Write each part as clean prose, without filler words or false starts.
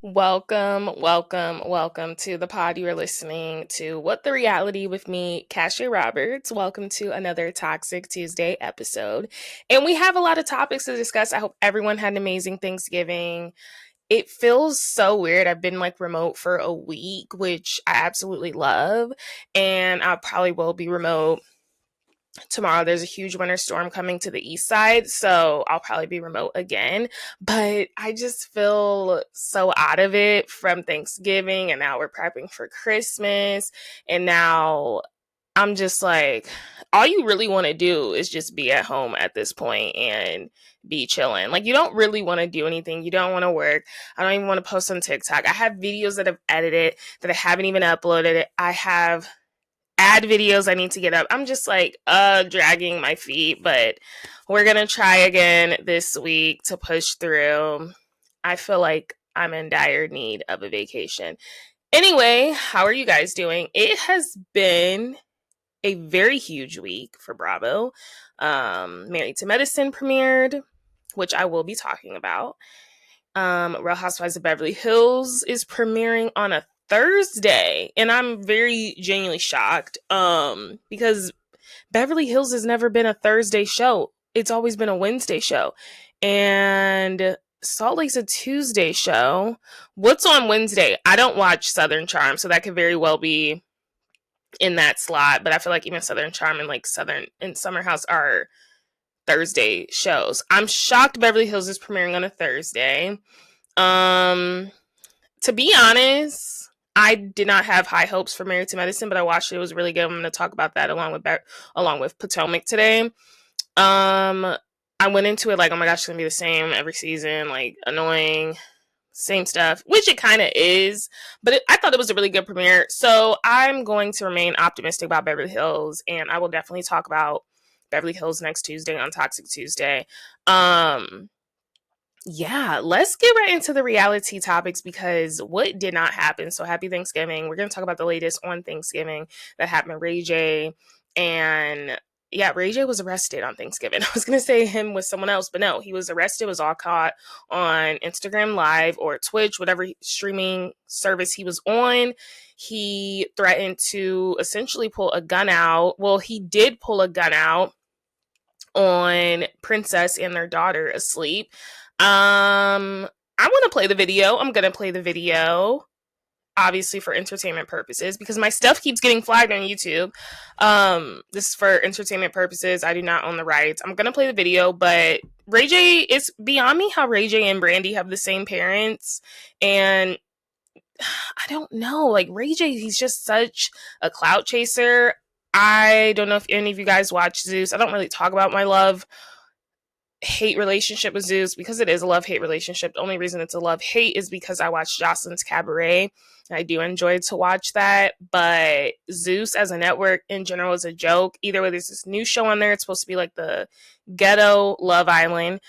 Welcome to the pod. You are listening to What the Reality with me, Cassia Roberts. Welcome to another Toxic Tuesday episode. And we have a lot of topics to discuss. I hope everyone had an amazing Thanksgiving. It feels so weird. I've been remote for a week, which I absolutely love. And I probably will be remote tomorrow. There's a huge winter storm coming to the east side, so I'll probably be remote again. But I just feel so out of it from Thanksgiving, and now we're prepping for Christmas, and now I'm just like, all you really want to do is just be at home at this point and be chilling. Like, you don't really want to do anything. You don't want to work. I don't even want to post on TikTok. I have videos that I've edited that I haven't even uploaded. I have ad videos I need to get up. I'm just dragging my feet, but we're gonna try again this week to push through. I feel like I'm in dire need of a vacation. Anyway, how are you guys doing? It has been a very huge week for Bravo. Married to Medicine premiered, which I will be talking about. Real Housewives of Beverly Hills is premiering on a Thursday, and I'm very genuinely shocked because Beverly Hills has never been a Thursday show. It's always been a Wednesday show, and Salt Lake's a Tuesday show. What's on Wednesday? I don't watch Southern Charm, so that could very well be in that slot, but I feel like even Southern Charm and Southern and Summer House are Thursday shows. I'm shocked Beverly Hills is premiering on a Thursday. To be honest, I did not have high hopes for Married to Medicine, but I watched it. It was really good. I'm going to talk about that along with Potomac today. I went into it like, oh my gosh, it's going to be the same every season, annoying, same stuff, which it kind of is, but I thought it was a really good premiere. So I'm going to remain optimistic about Beverly Hills, and I will definitely talk about Beverly Hills next Tuesday on Toxic Tuesday. Yeah, let's get right into the reality topics because what did not happen? So happy Thanksgiving. We're going to talk about the latest on Thanksgiving that happened. Ray J, and yeah, Ray J was arrested on Thanksgiving. I was going to say him with someone else, but no, he was arrested. It was all caught on Instagram Live or Twitch, whatever streaming service he was on. He threatened to essentially pull a gun out. Well, he did pull a gun out on Princess and their daughter asleep. I want to play the video. I'm going to play the video, obviously for entertainment purposes, because my stuff keeps getting flagged on YouTube. This is for entertainment purposes. I do not own the rights. I'm going to play the video, but Ray J, it's beyond me how Ray J and Brandy have the same parents. And I don't know, Ray J, he's just such a clout chaser. I don't know if any of you guys watch Zeus. I don't really talk about my love-hate relationship with Zeus because it is a love-hate relationship. The only reason it's a love-hate is because I watched Jocelyn's Cabaret. I do enjoy to watch that, but Zeus as a network in general is a joke. Either way, there's this new show on there. It's supposed to be like the ghetto Love Island.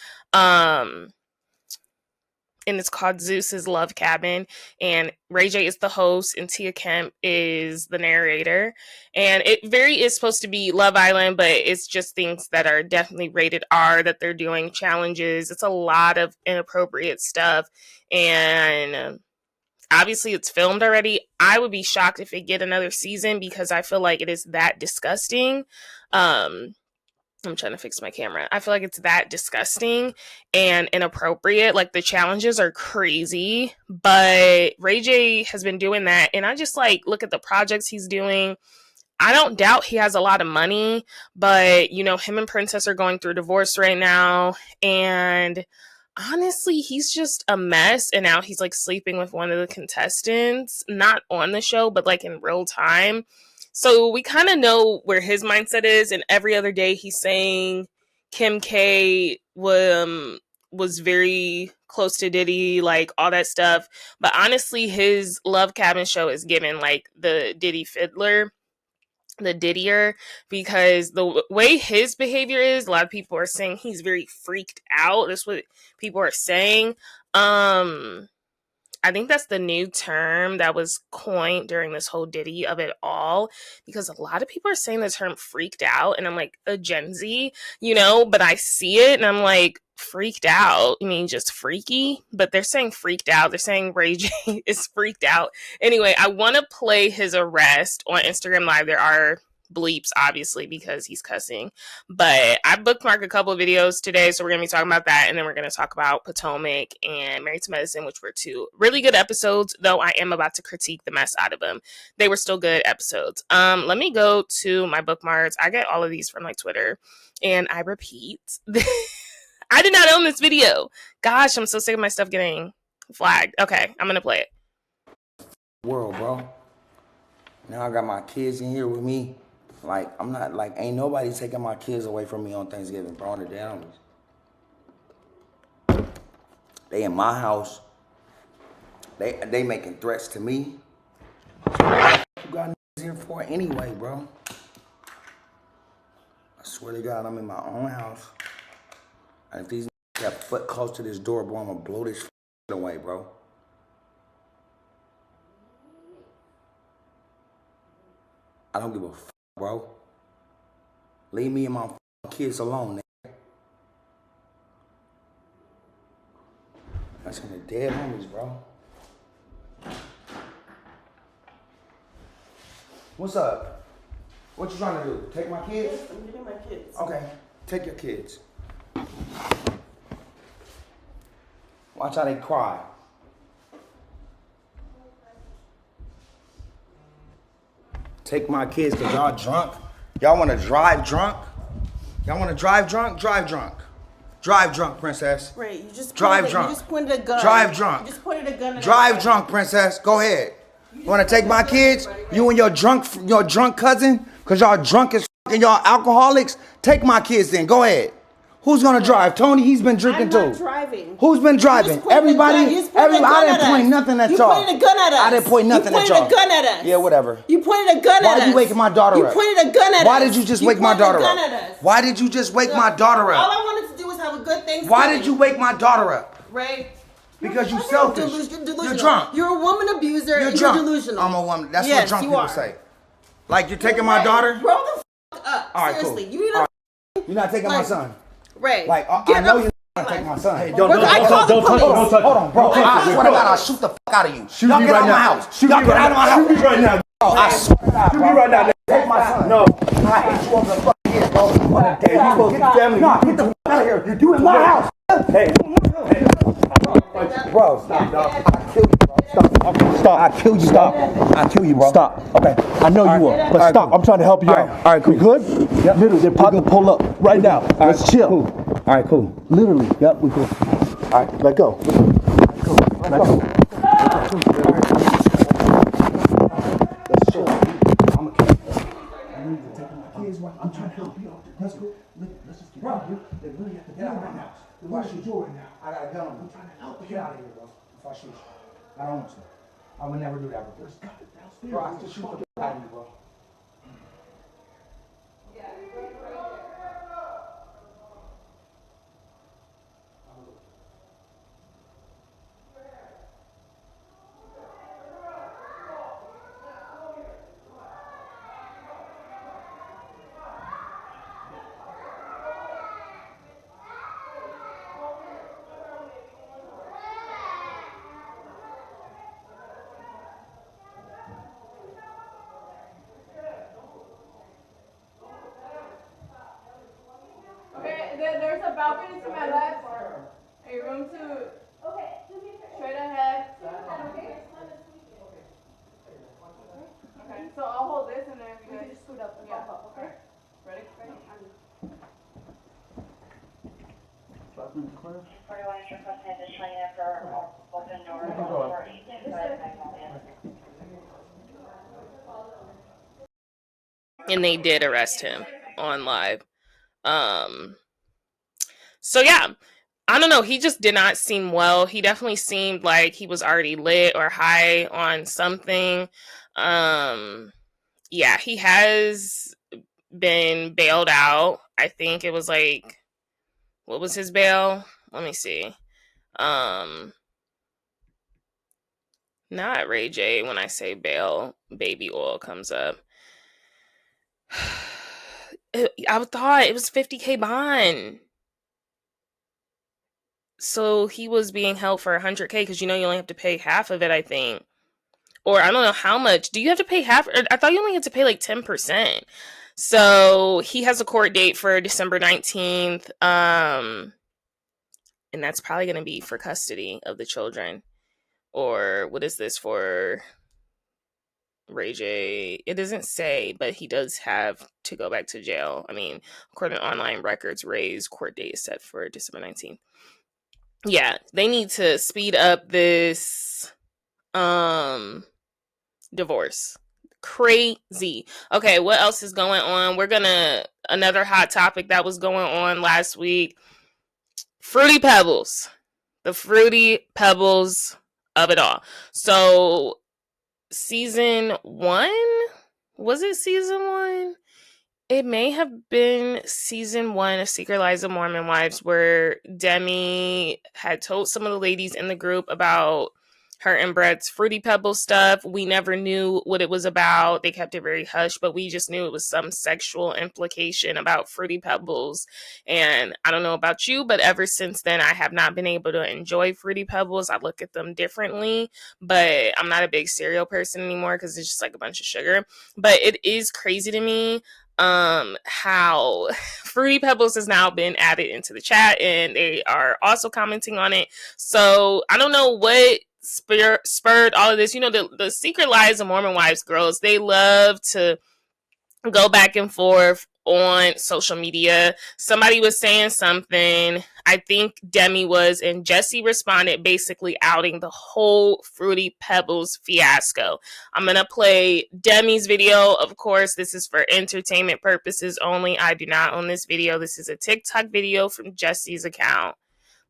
And it's called Zeus's Love Cabin, and Ray J is the host, and Tia Kemp is the narrator, and it is supposed to be Love Island, but it's just things that are definitely rated R that they're doing, challenges. It's a lot of inappropriate stuff, and obviously it's filmed already. I would be shocked if they get another season because I feel like it is that disgusting. I'm trying to fix my camera. I feel like it's that disgusting and inappropriate. The challenges are crazy, but Ray J has been doing that. And I just look at the projects he's doing. I don't doubt he has a lot of money, but him and Princess are going through divorce right now. And honestly, he's just a mess. And now he's sleeping with one of the contestants, not on the show, but in real time. So we kind of know where his mindset is, and every other day he's saying Kim K was very close to Diddy, all that stuff. But honestly, his Love Cabin show is given the Diddy Fiddler, the Diddier, because the way his behavior is, a lot of people are saying he's very freaked out. That's what people are saying. I think that's the new term that was coined during this whole Diddy of it all, because a lot of people are saying the term freaked out, and I'm a Gen Z, but I see it and I'm freaked out. I mean, just freaky, but they're saying freaked out. They're saying Ray J is freaked out. Anyway, I want to play his arrest on Instagram Live. There are bleeps, obviously, because he's cussing. But I bookmarked a couple of videos today, so we're going to be talking about that. And then we're going to talk about Potomac and Married to Medicine, which were two really good episodes, though I am about to critique the mess out of them. They were still good episodes. Let me go to my bookmarks. I get all of these from like Twitter. And I repeat, I did not own this video. Gosh, I'm so sick of my stuff getting flagged. Okay, I'm going to play it. World, bro. Now I got my kids in here with me. Like, I'm not, like, ain't nobody taking my kids away from me on Thanksgiving, bro. The animals. They in my house. They making threats to me. So what you got here for anyway, bro? I swear to God, I'm in my own house. And if these got foot close to this door, bro, I'm gonna blow this away, bro. I don't give a fuck, bro. Leave me and my kids alone, nigga. That's some of the dead homies, bro. What's up? What you trying to do? Take my kids? Yes, I'm getting my kids. Okay, take your kids. Watch how they cry. Take my kids because y'all drunk. Y'all want to drive drunk? Y'all want to drive drunk? Drive drunk. Drive drunk, princess. Right, you just drive drunk. You just pointed a gun. Drive drunk. You just pointed a gun. Drive drunk, princess. Go ahead. You want to take my kids? You and your drunk cousin? Because y'all drunk as and y'all alcoholics? Take my kids then. Go ahead. Who's going to drive? Tony, he's been drinking too. I'm not driving. Who's been driving? Everybody? I didn't point nothing at y'all. You pointed a gun at us. I didn't point nothing at y'all. You pointed a gun at us. Yeah, whatever. You pointed a gun at us. Why are you waking my daughter up? You pointed a gun at us. Why did you just wake my daughter up? Why did you just wake my daughter up? All I wanted to do was have a good Thanksgiving. Why did you wake my daughter up? Ray. Because you selfish. You're drunk. You're a woman abuser. You're and drunk. You're delusional. I'm a woman. That's what drunk people say. Like you're taking my daughter? Grow the fuck up. All right, seriously. cool. You need to. You're not taking my son. Ray. Like I know you're not taking my son. Hey, don't touch him. Hold on, bro. I swear to God, I'll shoot the fuck out of you. Y'all get out of my house. Y'all get out of my house. Shoot me right now. I swear to God, shoot me right now. Take my son. No. I hate you over the fucking head, bro. Hey, you supposed to get family. No, get the fuck out of here. You in my house. Hey. Bro, stop, dog. I'll kill you, bro. Stop. I'll kill you, Stop. I'll kill you, bro. Stop. Okay. I know you will. But stop. I'm trying to help you out. All right, cool. We good? Yep. Literally, they're about to pull up right now. Let's chill. Cool. All right, cool. Literally. Yep, we cool. All right, let go. Let go. Let's chill. I'm a kid. I need to take my kids. I'm trying to help you out. Let's go. Let's just get out. They really have to get out of my house. What should you do right now? I got a gun on me. I'm trying to help you. Get out of here, bro. If I shoot you. I don't want to. I would never do that, bro. There's got it downstairs. Bro, I just shoot the fuck out of you, bro. There's a balcony to my left. A room to straight ahead. Okay, so I'll hold this and then you guys just scoot up and bump up, okay? Ready? 41 is requesting additional unit for open doors for 8 And they did arrest him on live. So yeah, I don't know. He just did not seem well. He definitely seemed like he was already lit or high on something. Yeah, he has been bailed out. I think it was like, what was his bail? Let me see. Not Ray J. When I say bail, baby oil comes up. I thought it was $50,000 bond. So he was being held for $100K because you only have to pay half of it, I think. Or I don't know how much. Do you have to pay half? I thought you only had to pay like 10%. So he has a court date for December 19th. And that's probably going to be for custody of the children. Or what is this for Ray J? It doesn't say, but he does have to go back to jail. I mean, according to online records, Ray's court date is set for December 19th. Yeah, they need to speed up this divorce. Crazy. Okay, what else is going on? Another hot topic that was going on last week. Fruity Pebbles. The Fruity Pebbles of it all. So, season 1? Was it season 1? It may have been season 1 of Secret Lives of Mormon Wives, where Demi had told some of the ladies in the group about her and Brett's Fruity Pebbles stuff. We never knew what it was about. They kept it very hush, but we just knew it was some sexual implication about Fruity Pebbles. And I don't know about you, but ever since then, I have not been able to enjoy Fruity Pebbles. I look at them differently, but I'm not a big cereal person anymore because it's just like a bunch of sugar. But it is crazy to me how Fruity Pebbles has now been added into the chat, and they are also commenting on it. So I don't know what spurred all of this. The Secret Lives of Mormon Wives girls, they love to go back and forth on social media. Somebody was saying something, I think Demi was, and Jessi responded, basically outing the whole Fruity Pebbles fiasco. I'm gonna play Demi's video. Of course, this is for entertainment purposes only. I do not own this video. This is a TikTok video from Jessi's account.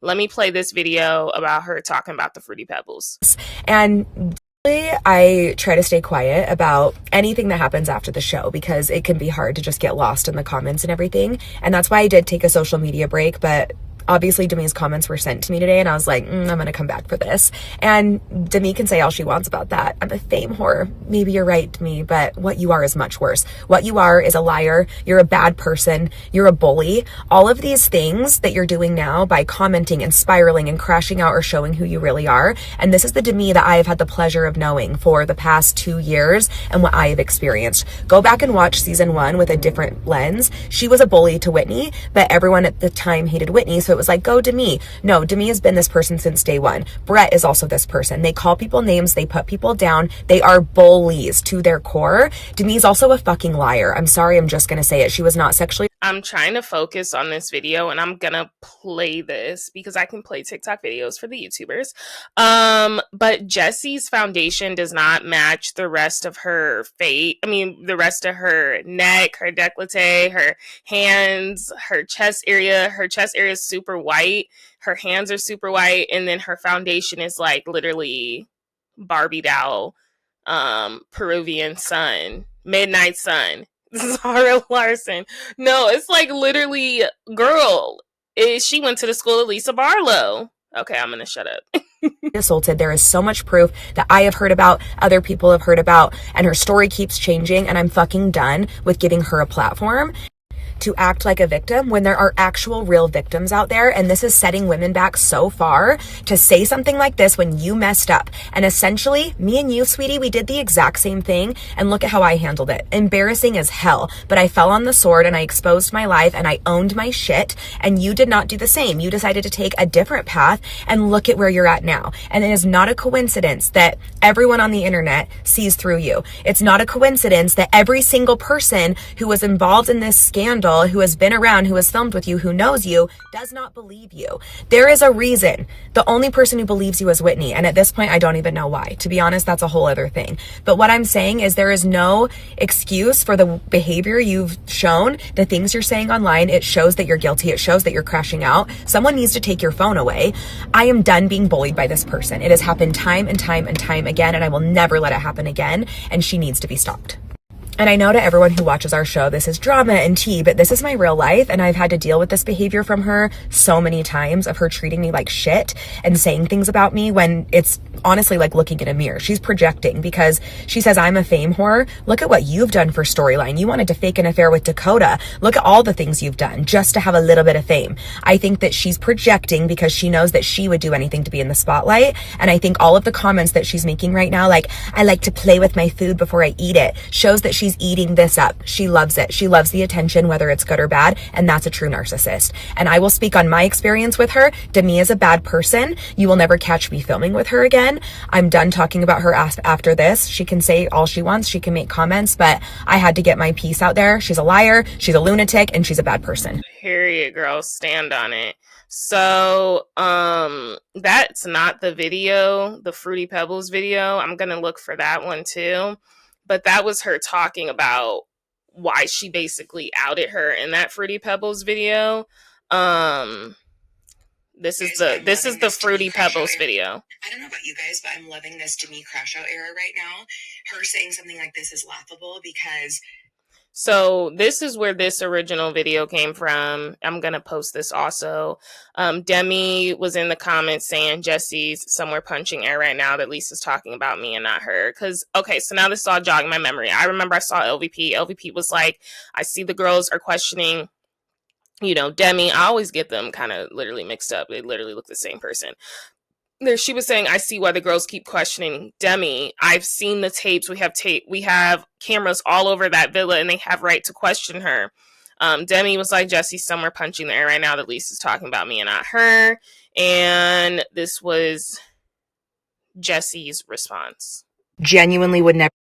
Let me play this video about her talking about the Fruity Pebbles. And I try to stay quiet about anything that happens after the show because it can be hard to just get lost in the comments and everything. And that's why I did take a social media break, but obviously Demi's comments were sent to me today and I was like, I'm going to come back for this. And Demi can say all she wants about that. I'm a fame whore. Maybe you're right, Demi, but what you are is much worse. What you are is a liar. You're a bad person. You're a bully. All of these things that you're doing now by commenting and spiraling and crashing out or showing who you really are. And this is the Demi that I have had the pleasure of knowing for the past 2 years and what I have experienced. Go back and watch season 1 with a different lens. She was a bully to Whitney, but everyone at the time hated Whitney. So it was like, go Demi. No, Demi has been this person since day one. Brett is also this person. They call people names. They put people down. They are bullies to their core. Demi's also a fucking liar. I'm sorry. I'm just going to say it. She was not sexually. I'm trying to focus on this video and I'm gonna play this because I can play TikTok videos for the YouTubers. But Jessi's foundation does not match the rest of her face. I mean, the rest of her neck, her décolleté, her hands, her chest area. Her chest area is super white. Her hands are super white. And then her foundation is like literally Barbie doll, Peruvian sun, midnight sun. Zara Larson. No, it's like literally, girl, she went to the school of Lisa Barlow. Okay, I'm gonna shut up. Assaulted. There is so much proof that I have heard about, other people have heard about, and her story keeps changing, and I'm fucking done with giving her a platform to act like a victim when there are actual real victims out there. And this is setting women back so far to say something like this when you messed up. And essentially, me and you, sweetie, we did the exact same thing. And look at how I handled it. Embarrassing as hell. But I fell on the sword and I exposed my life and I owned my shit. And you did not do the same. You decided to take a different path and look at where you're at now. And it is not a coincidence that everyone on the internet sees through you. It's not a coincidence that every single person who was involved in this scandal, who has been around, who has filmed with you, who knows you, does not believe you. There is a reason. The only person who believes you is Whitney. And at this point, I don't even know why. To be honest, that's a whole other thing. But what I'm saying is there is no excuse for the behavior you've shown, the things you're saying online. It shows that you're guilty. It shows that you're crashing out. Someone needs to take your phone away. I am done being bullied by this person. It has happened time and time and time again, and I will never let it happen again. And she needs to be stopped. And I know to everyone who watches our show, this is drama and tea, but this is my real life. And I've had to deal with this behavior from her so many times, of her treating me like shit and saying things about me when it's honestly like looking in a mirror. She's projecting because she says, I'm a fame whore. Look at what you've done for storyline. You wanted to fake an affair with Dakota. Look at all the things you've done just to have a little bit of fame. I think that she's projecting because she knows that she would do anything to be in the spotlight. And I think all of the comments that she's making right now, like, I like to play with my food before I eat it, shows that she's eating this up. She loves it. She loves the attention, whether it's good or bad. And that's a true narcissist. And I will speak on my experience with her. Demi is a bad person. You will never catch me filming with her again. I'm done talking about her after this. She can say all she wants. She can make comments, but I had to get my piece out there. She's a liar. She's a lunatic, and she's a bad person. Period, girl. Stand on it. So, that's not the video, the Fruity Pebbles video. I'm gonna look for that one too. But that was her talking about why she basically outed her in that Fruity Pebbles video. This is the Fruity Pebbles video. I don't know about you guys, but I'm loving this Demi crash out era right now. Her saying something like this is laughable because... So this is where this original video came from. I'm going to post this also. Demi was in the comments saying Jessi's somewhere punching air right now that Lisa's talking about me and not her. Because, okay, so now this is all jogging my memory. I remember I saw LVP. LVP was like, I see the girls are questioning, you know, Demi. I always get them kind of literally mixed up. They literally look the same person. There, she was saying, I see why the girls keep questioning Demi. I've seen the tapes. We have cameras all over that villa, and they have right to question her. Demi was like, Jessi's somewhere punching the air right now that Lisa's talking about me and not her. And this was Jessi's response. Genuinely would never.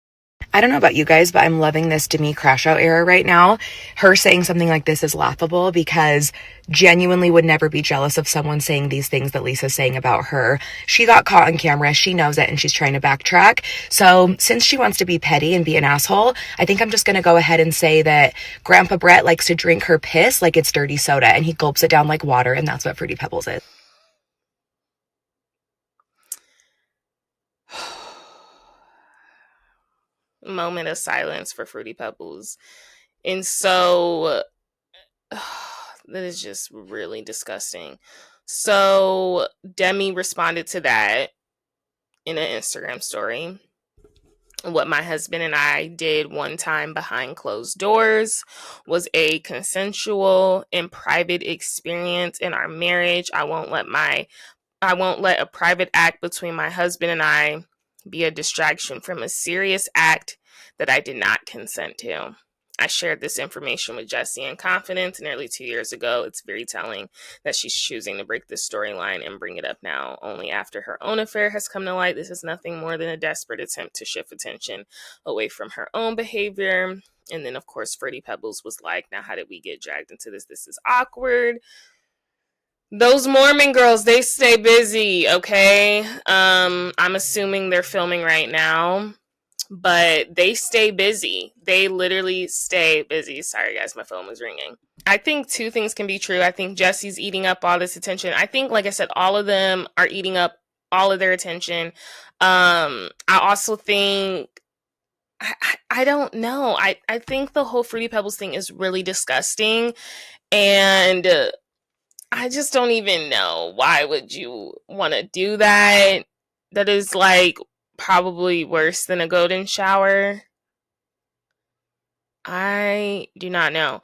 I don't know about you guys, but I'm loving this Demi crash out era right now. Her saying something like this is laughable because genuinely would never be jealous of someone saying these things that Lisa's saying about her. She got caught on camera. She knows it, and she's trying to backtrack. So since she wants to be petty and be an asshole, I think I'm just going to go ahead and say that Grandpa Brett likes to drink her piss like it's dirty soda, and he gulps it down like water, and that's what Fruity Pebbles is. Moment of silence for Fruity Pebbles. And so that is just really disgusting. So Demi responded to that in an Instagram story. What my husband and I did one time behind closed doors was a consensual and private experience in our marriage. I won't let a private act between my husband and I be a distraction from a serious act that I did not consent to. I shared this information with Jessi in confidence nearly 2 years ago. It's very telling that she's choosing to break this storyline and bring it up now, only after her own affair has come to light. This is nothing more than a desperate attempt to shift attention away from her own behavior. And then, of course, Fruity Pebbles was like, now how did we get dragged into this? This is awkward. Those Mormon girls, they stay busy, okay? I'm assuming they're filming right now, but they stay busy. They literally stay busy. Sorry, guys, my phone was ringing. I think two things can be true. I think Jessi's eating up all this attention. I think, like I said, all of them are eating up all of their attention. I also think, I don't know. I think the whole Fruity Pebbles thing is really disgusting, and I just don't even know. Why would you want to do that? That is like probably worse than a golden shower. I do not know.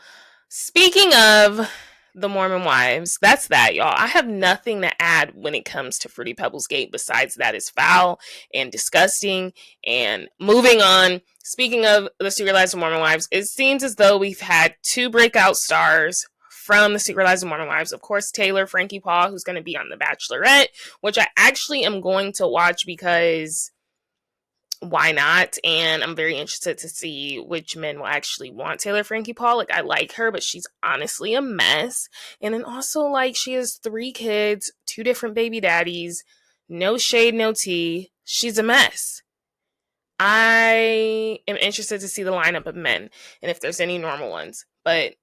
Speaking of the Mormon wives, that's that, y'all. I have nothing to add when it comes to Fruity Pebbles Gate besides that is foul and disgusting. And moving on, speaking of the Secret Lives of Mormon Wives, it seems as though we've had two breakout stars from the Secret Lives of Mormon Wives. Of course, Taylor, Frankie Paul, who's going to be on The Bachelorette, which I actually am going to watch because why not? And I'm very interested to see which men will actually want Taylor Frankie Paul. Like, I like her, but she's honestly a mess. And then also, like, she has 3 kids, 2 different baby daddies, no shade, no tea. She's a mess. I am interested to see the lineup of men and if there's any normal ones. But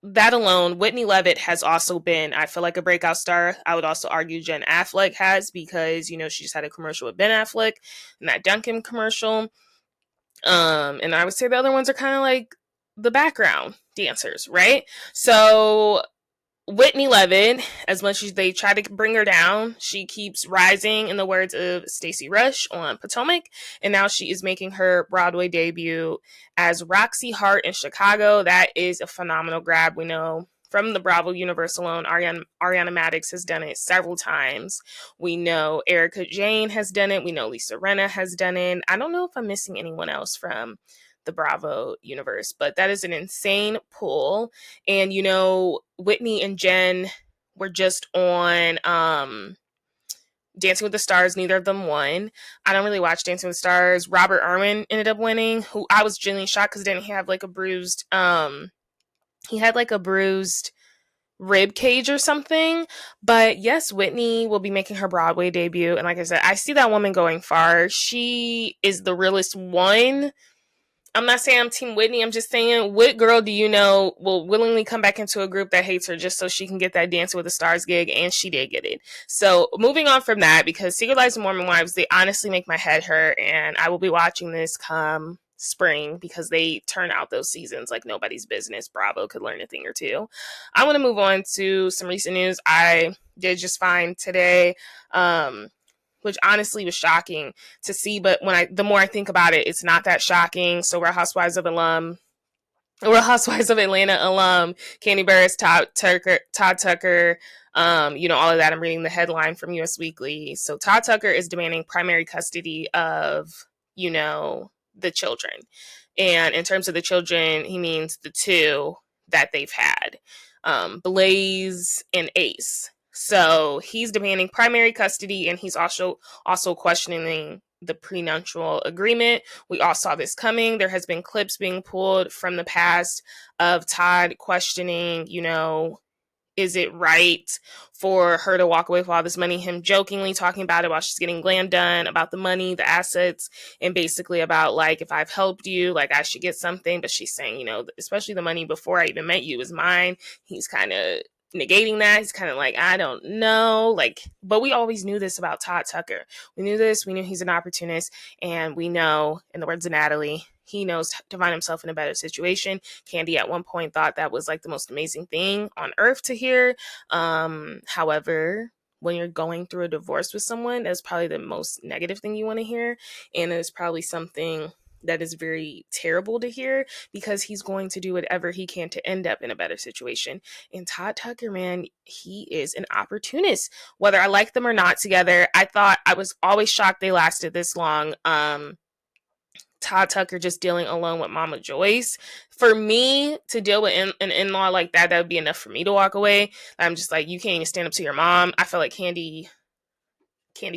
that alone, Whitney Levitt has also been, I feel like, a breakout star. I would also argue Jen Affleck has because, you know, she just had a commercial with Ben Affleck and that Dunkin' commercial. And I would say the other ones are kind of like the background dancers, right? So Whitney Levitt, as much as they try to bring her down, she keeps rising, in the words of Stacey Rush on Potomac, and now she is making her Broadway debut as Roxy Hart in Chicago. That is a phenomenal grab. We know from the Bravo universe alone, Ariana Madix has done it several times. We know Erica Jane has done it. We know Lisa Rinna has done it. I don't know if I'm missing anyone else from the Bravo universe, but that is an insane pull. And Whitney and Jen were just on Dancing with the Stars. Neither of them won. I don't really watch Dancing with the Stars. Robert Irwin ended up winning, who I was genuinely shocked because didn't he have like a bruised rib cage or something. But yes, Whitney will be making her Broadway debut, and like I said, I see that woman going far. She is the realest one. I'm not saying I'm Team Whitney. I'm just saying, what girl do you know will willingly come back into a group that hates her just so she can get that Dancing with the Stars gig? And she did get it. So moving on from that, because Secret Lives of Mormon Wives, they honestly make my head hurt. And I will be watching this come spring because they turn out those seasons like nobody's business. Bravo could learn a thing or two. I want to move on to some recent news. I did just find today, which honestly was shocking to see. But the more I think about it, it's not that shocking. So Real Housewives of Atlanta alum, Kandi Burruss, Todd Tucker, all of that. I'm reading the headline from US Weekly. So Todd Tucker is demanding primary custody of, the children. And in terms of the children, he means the two that they've had, Blaze and Ace. So he's demanding primary custody, and he's also questioning the prenuptial agreement. We all saw this coming. There has been clips being pulled from the past of Todd questioning, is it right for her to walk away with all this money? Him jokingly talking about it while she's getting glam done, about the money, the assets, and basically about, like, if I've helped you, like, I should get something. But she's saying, especially the money before I even met you is mine. He's kind of negating that. He's kind of like, I don't know. But we always knew this about Todd Tucker. We knew this. We knew he's an opportunist. And we know, in the words of Natalie, he knows to find himself in a better situation. Kandi at one point thought that was like the most amazing thing on earth to hear. However, when you're going through a divorce with someone, that's probably the most negative thing you want to hear. And it's probably something that is very terrible to hear, because he's going to do whatever he can to end up in a better situation. And Todd Tucker, man, he is an opportunist. Whether I like them or not together, I was always shocked they lasted this long. Todd Tucker just dealing alone with Mama Joyce. For me to deal with an in-law like that would be enough for me to walk away. I'm just like, you can't even stand up to your mom. I feel like Kandi's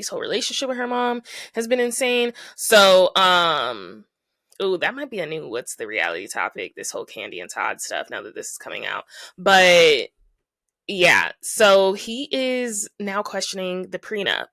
whole relationship with her mom has been insane. So, that might be a new what's the reality topic, this whole Kandi and Todd stuff, now that this is coming out. But yeah, so he is now questioning the prenup.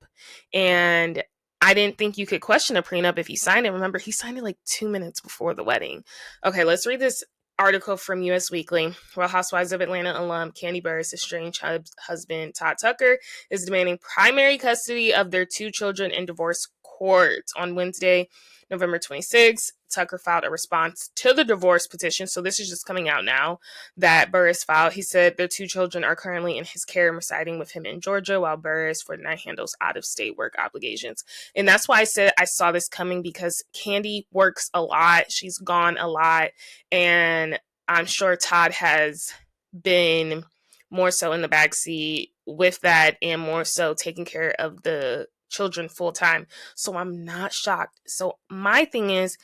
And I didn't think you could question a prenup if he signed it. Remember, he signed it like 2 minutes before the wedding. Okay, let's read this article from US Weekly. Real Housewives of Atlanta alum Kandi Burruss' estranged husband Todd Tucker is demanding primary custody of their two children in divorce court. On Wednesday, November 26th, Tucker filed a response to the divorce petition. So this is just coming out now that Burruss filed. He said their two children are currently in his care, residing with him in Georgia, while Burruss for tonight handles out-of-state work obligations. And that's why I said I saw this coming, because Kandi works a lot. She's gone a lot. And I'm sure Todd has been more so in the backseat with that, and more so taking care of the children full time. So I'm not shocked. So my thing is,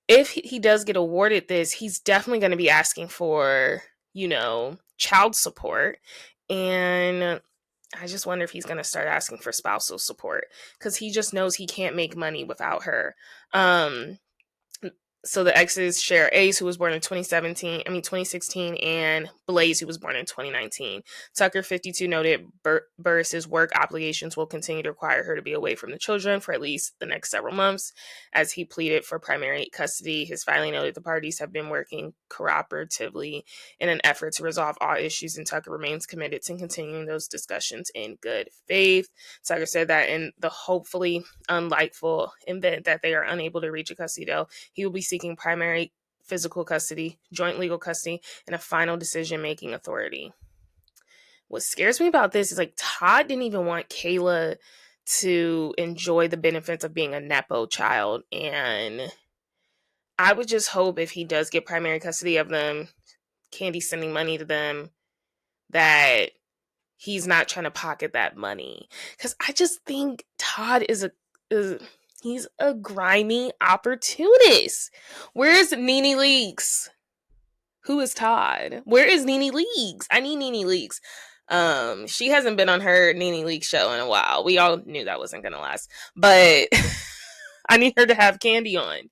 if he does get awarded this, he's definitely going to be asking for, child support. And I just wonder if he's going to start asking for spousal support, because he just knows he can't make money without her. So the exes share Ace, who was born in 2016, and Blaze, who was born in 2019. Tucker, 52, noted Burruss' work obligations will continue to require her to be away from the children for at least the next several months, as he pleaded for primary custody. His filing noted the parties have been working cooperatively in an effort to resolve all issues, and Tucker remains committed to continuing those discussions in good faith. Tucker said that in the hopefully unlikely event that they are unable to reach a custody deal, he will be seeking primary physical custody, joint legal custody, and a final decision-making authority. What scares me about this is like Todd didn't even want Kayla to enjoy the benefits of being a Nepo child. And I would just hope if he does get primary custody of them, Kandi sending money to them, that he's not trying to pocket that money. Because I just think Todd he's a grimy opportunist. Where's Nene Leakes? Who is Todd? Where is Nene Leakes? I need Nene Leakes. She hasn't been on her Nene Leakes show in a while. We all knew that wasn't gonna last, but I need her to have Kandi on.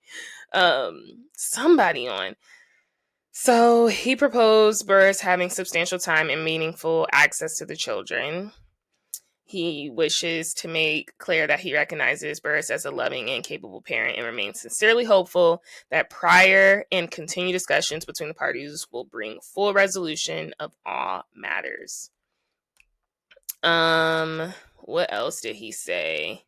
Somebody on. So he proposed Burris having substantial time and meaningful access to the children. He wishes to make clear that he recognizes Burris as a loving and capable parent and remains sincerely hopeful that prior and continued discussions between the parties will bring full resolution of all matters. What else did he say?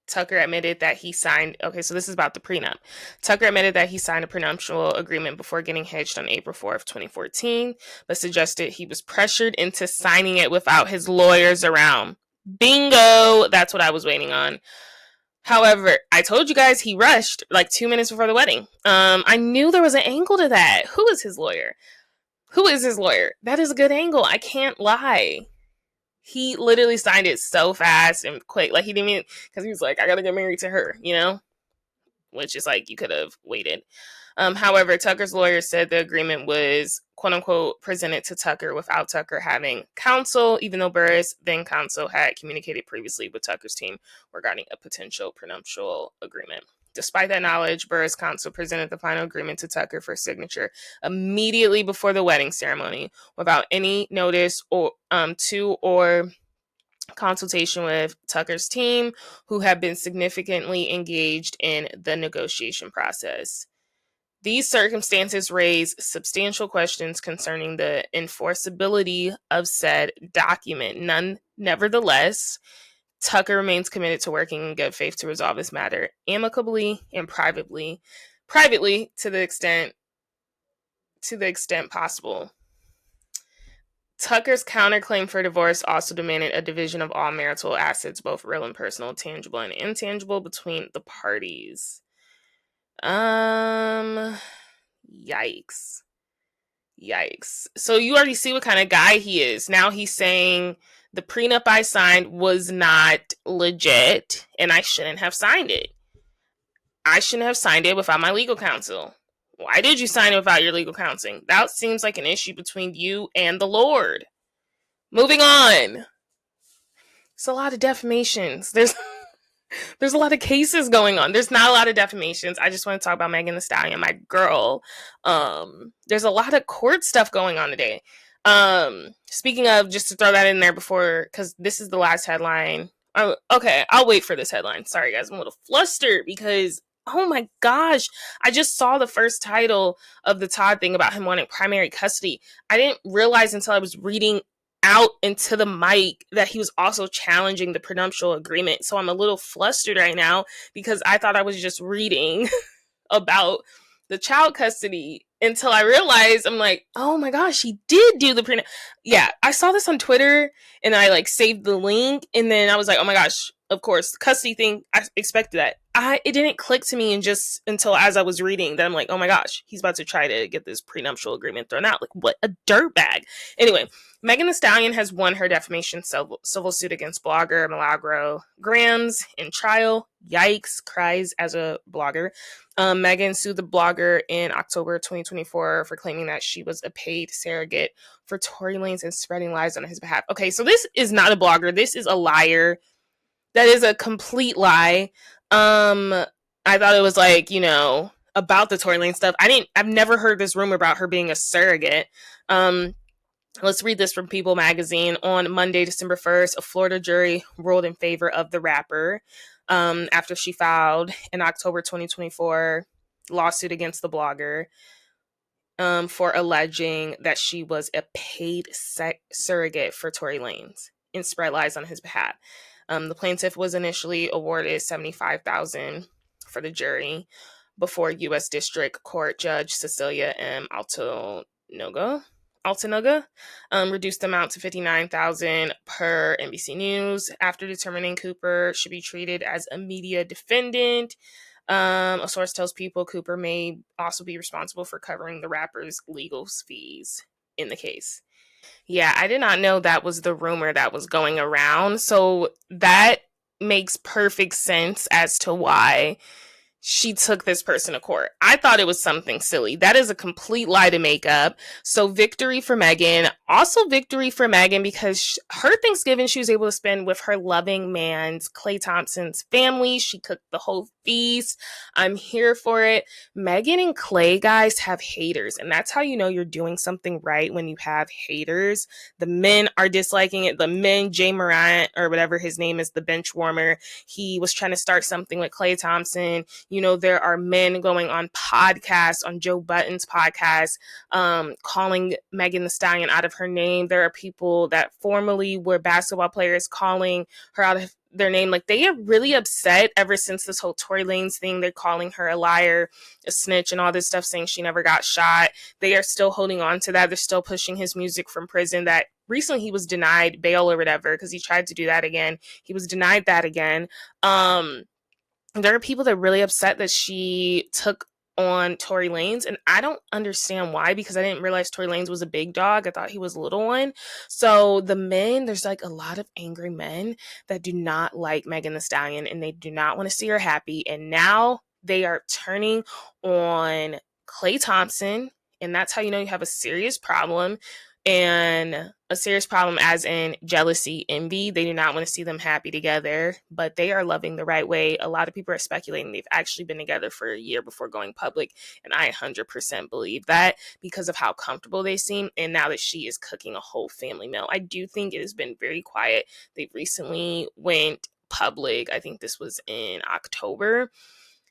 Tucker admitted that he signed... Okay, so this is about the prenup. Tucker admitted that he signed a prenuptial agreement before getting hitched on April 4th, 2014, but suggested he was pressured into signing it without his lawyers around. Bingo! That's what I was waiting on. However, I told you guys he rushed like 2 minutes before the wedding. I knew there was an angle to that. Who is his lawyer? That is a good angle. I can't lie. He literally signed it so fast and quick. Like, he didn't even, because he was like, I gotta get married to her, you know? Which is like, you could have waited. However, Tucker's lawyer said the agreement was, quote unquote, presented to Tucker without Tucker having counsel, even though Burris, then counsel, had communicated previously with Tucker's team regarding a potential prenuptial agreement. Despite that knowledge, Burris' counsel presented the final agreement to Tucker for signature immediately before the wedding ceremony, without any notice or consultation with Tucker's team, who have been significantly engaged in the negotiation process. These circumstances raise substantial questions concerning the enforceability of said document. Nevertheless, Tucker remains committed to working in good faith to resolve this matter amicably and privately to the extent possible. Tucker's counterclaim for divorce also demanded a division of all marital assets, both real and personal, tangible and intangible, between the parties. Yikes. So you already see what kind of guy he is. Now he's saying the prenup I signed was not legit and I shouldn't have signed it. I shouldn't have signed it without my legal counsel. Why did you sign it without your legal counseling? That seems like an issue between you and the Lord. Moving on. It's a lot of defamations. There's a lot of cases going on. There's not a lot of defamations. I just want to talk about Megan Thee Stallion, my girl. There's a lot of court stuff going on today. Speaking of, just to throw that in there before, because this is the last headline. Oh, okay, I'll wait for this headline. Sorry, guys, I'm a little flustered because, oh my gosh, I just saw the first title of the Todd thing about him wanting primary custody. I didn't realize until I was reading out into the mic that he was also challenging the prenuptial agreement. So I'm a little flustered right now because I thought I was just reading about the child custody until I realized, I'm like, oh my gosh, he did do the prenup. Yeah, I saw this on Twitter and I like saved the link and then I was like, oh my gosh, of course, custody thing, I expected that. It didn't click to me until as I was reading that I'm like, oh my gosh, he's about to try to get this prenuptial agreement thrown out. Like, what a dirtbag. Anyway, Megan Thee Stallion has won her defamation civil suit against blogger Milagro Grams in trial. Yikes, cries as a blogger. Megan sued the blogger in October 2024 for claiming that she was a paid surrogate for Tory Lanez and spreading lies on his behalf. Okay, so this is not a blogger. This is a liar. That is a complete lie. I thought it was like, about the Tory Lanez stuff. I've never heard this rumor about her being a surrogate. Let's read this from People magazine. On Monday, December 1st, a Florida jury ruled in favor of the rapper after she filed an October 2024 lawsuit against the blogger for alleging that she was a paid surrogate for Tory Lanez and spread lies on his behalf. The plaintiff was initially awarded $75,000 for the jury before U.S. District Court Judge Cecilia M. Altenuga reduced the amount to $59,000 per NBC News after determining Cooper should be treated as a media defendant. A source tells People Cooper may also be responsible for covering the rapper's legal fees in the case. Yeah, I did not know that was the rumor that was going around. So that makes perfect sense as to why she took this person to court. I thought it was something silly. That is a complete lie to make up. So victory for Megan. Also victory for Megan because her Thanksgiving she was able to spend with her loving man's, Klay Thompson's family. She cooked the whole feast. I'm here for it. Megan and Klay, guys, have haters. And that's how you know you're doing something right when you have haters. The men are disliking it. The men, Jay Morant, or whatever his name is, the bench warmer, he was trying to start something with Klay Thompson. You know, there are men going on podcasts, on Joe Budden's podcast, calling Megan Thee Stallion out of her name. There are people that formerly were basketball players calling her out of their name. Like, they are really upset ever since this whole Tory Lanez thing. They're calling her a liar, a snitch, and all this stuff, saying she never got shot. They are still holding on to that. They're still pushing his music from prison. That recently he was denied bail or whatever because he tried to do that again. He was denied that again. There are people that are really upset that she took on Tory Lanez, and I don't understand why, because I didn't realize Tory Lanez was a big dog. I thought he was a little one. So the men, there's like a lot of angry men that do not like Megan Thee Stallion, and they do not want to see her happy. And now they are turning on Klay Thompson, and that's how you know you have a serious problem. And a serious problem as in jealousy, envy. They do not want to see them happy together, but they are loving the right way. A lot of people are speculating they've actually been together for a year before going public, and I 100% believe that because of how comfortable they seem, and now that she is cooking a whole family meal. I do think it has been very quiet. They recently went public. I think this was in October.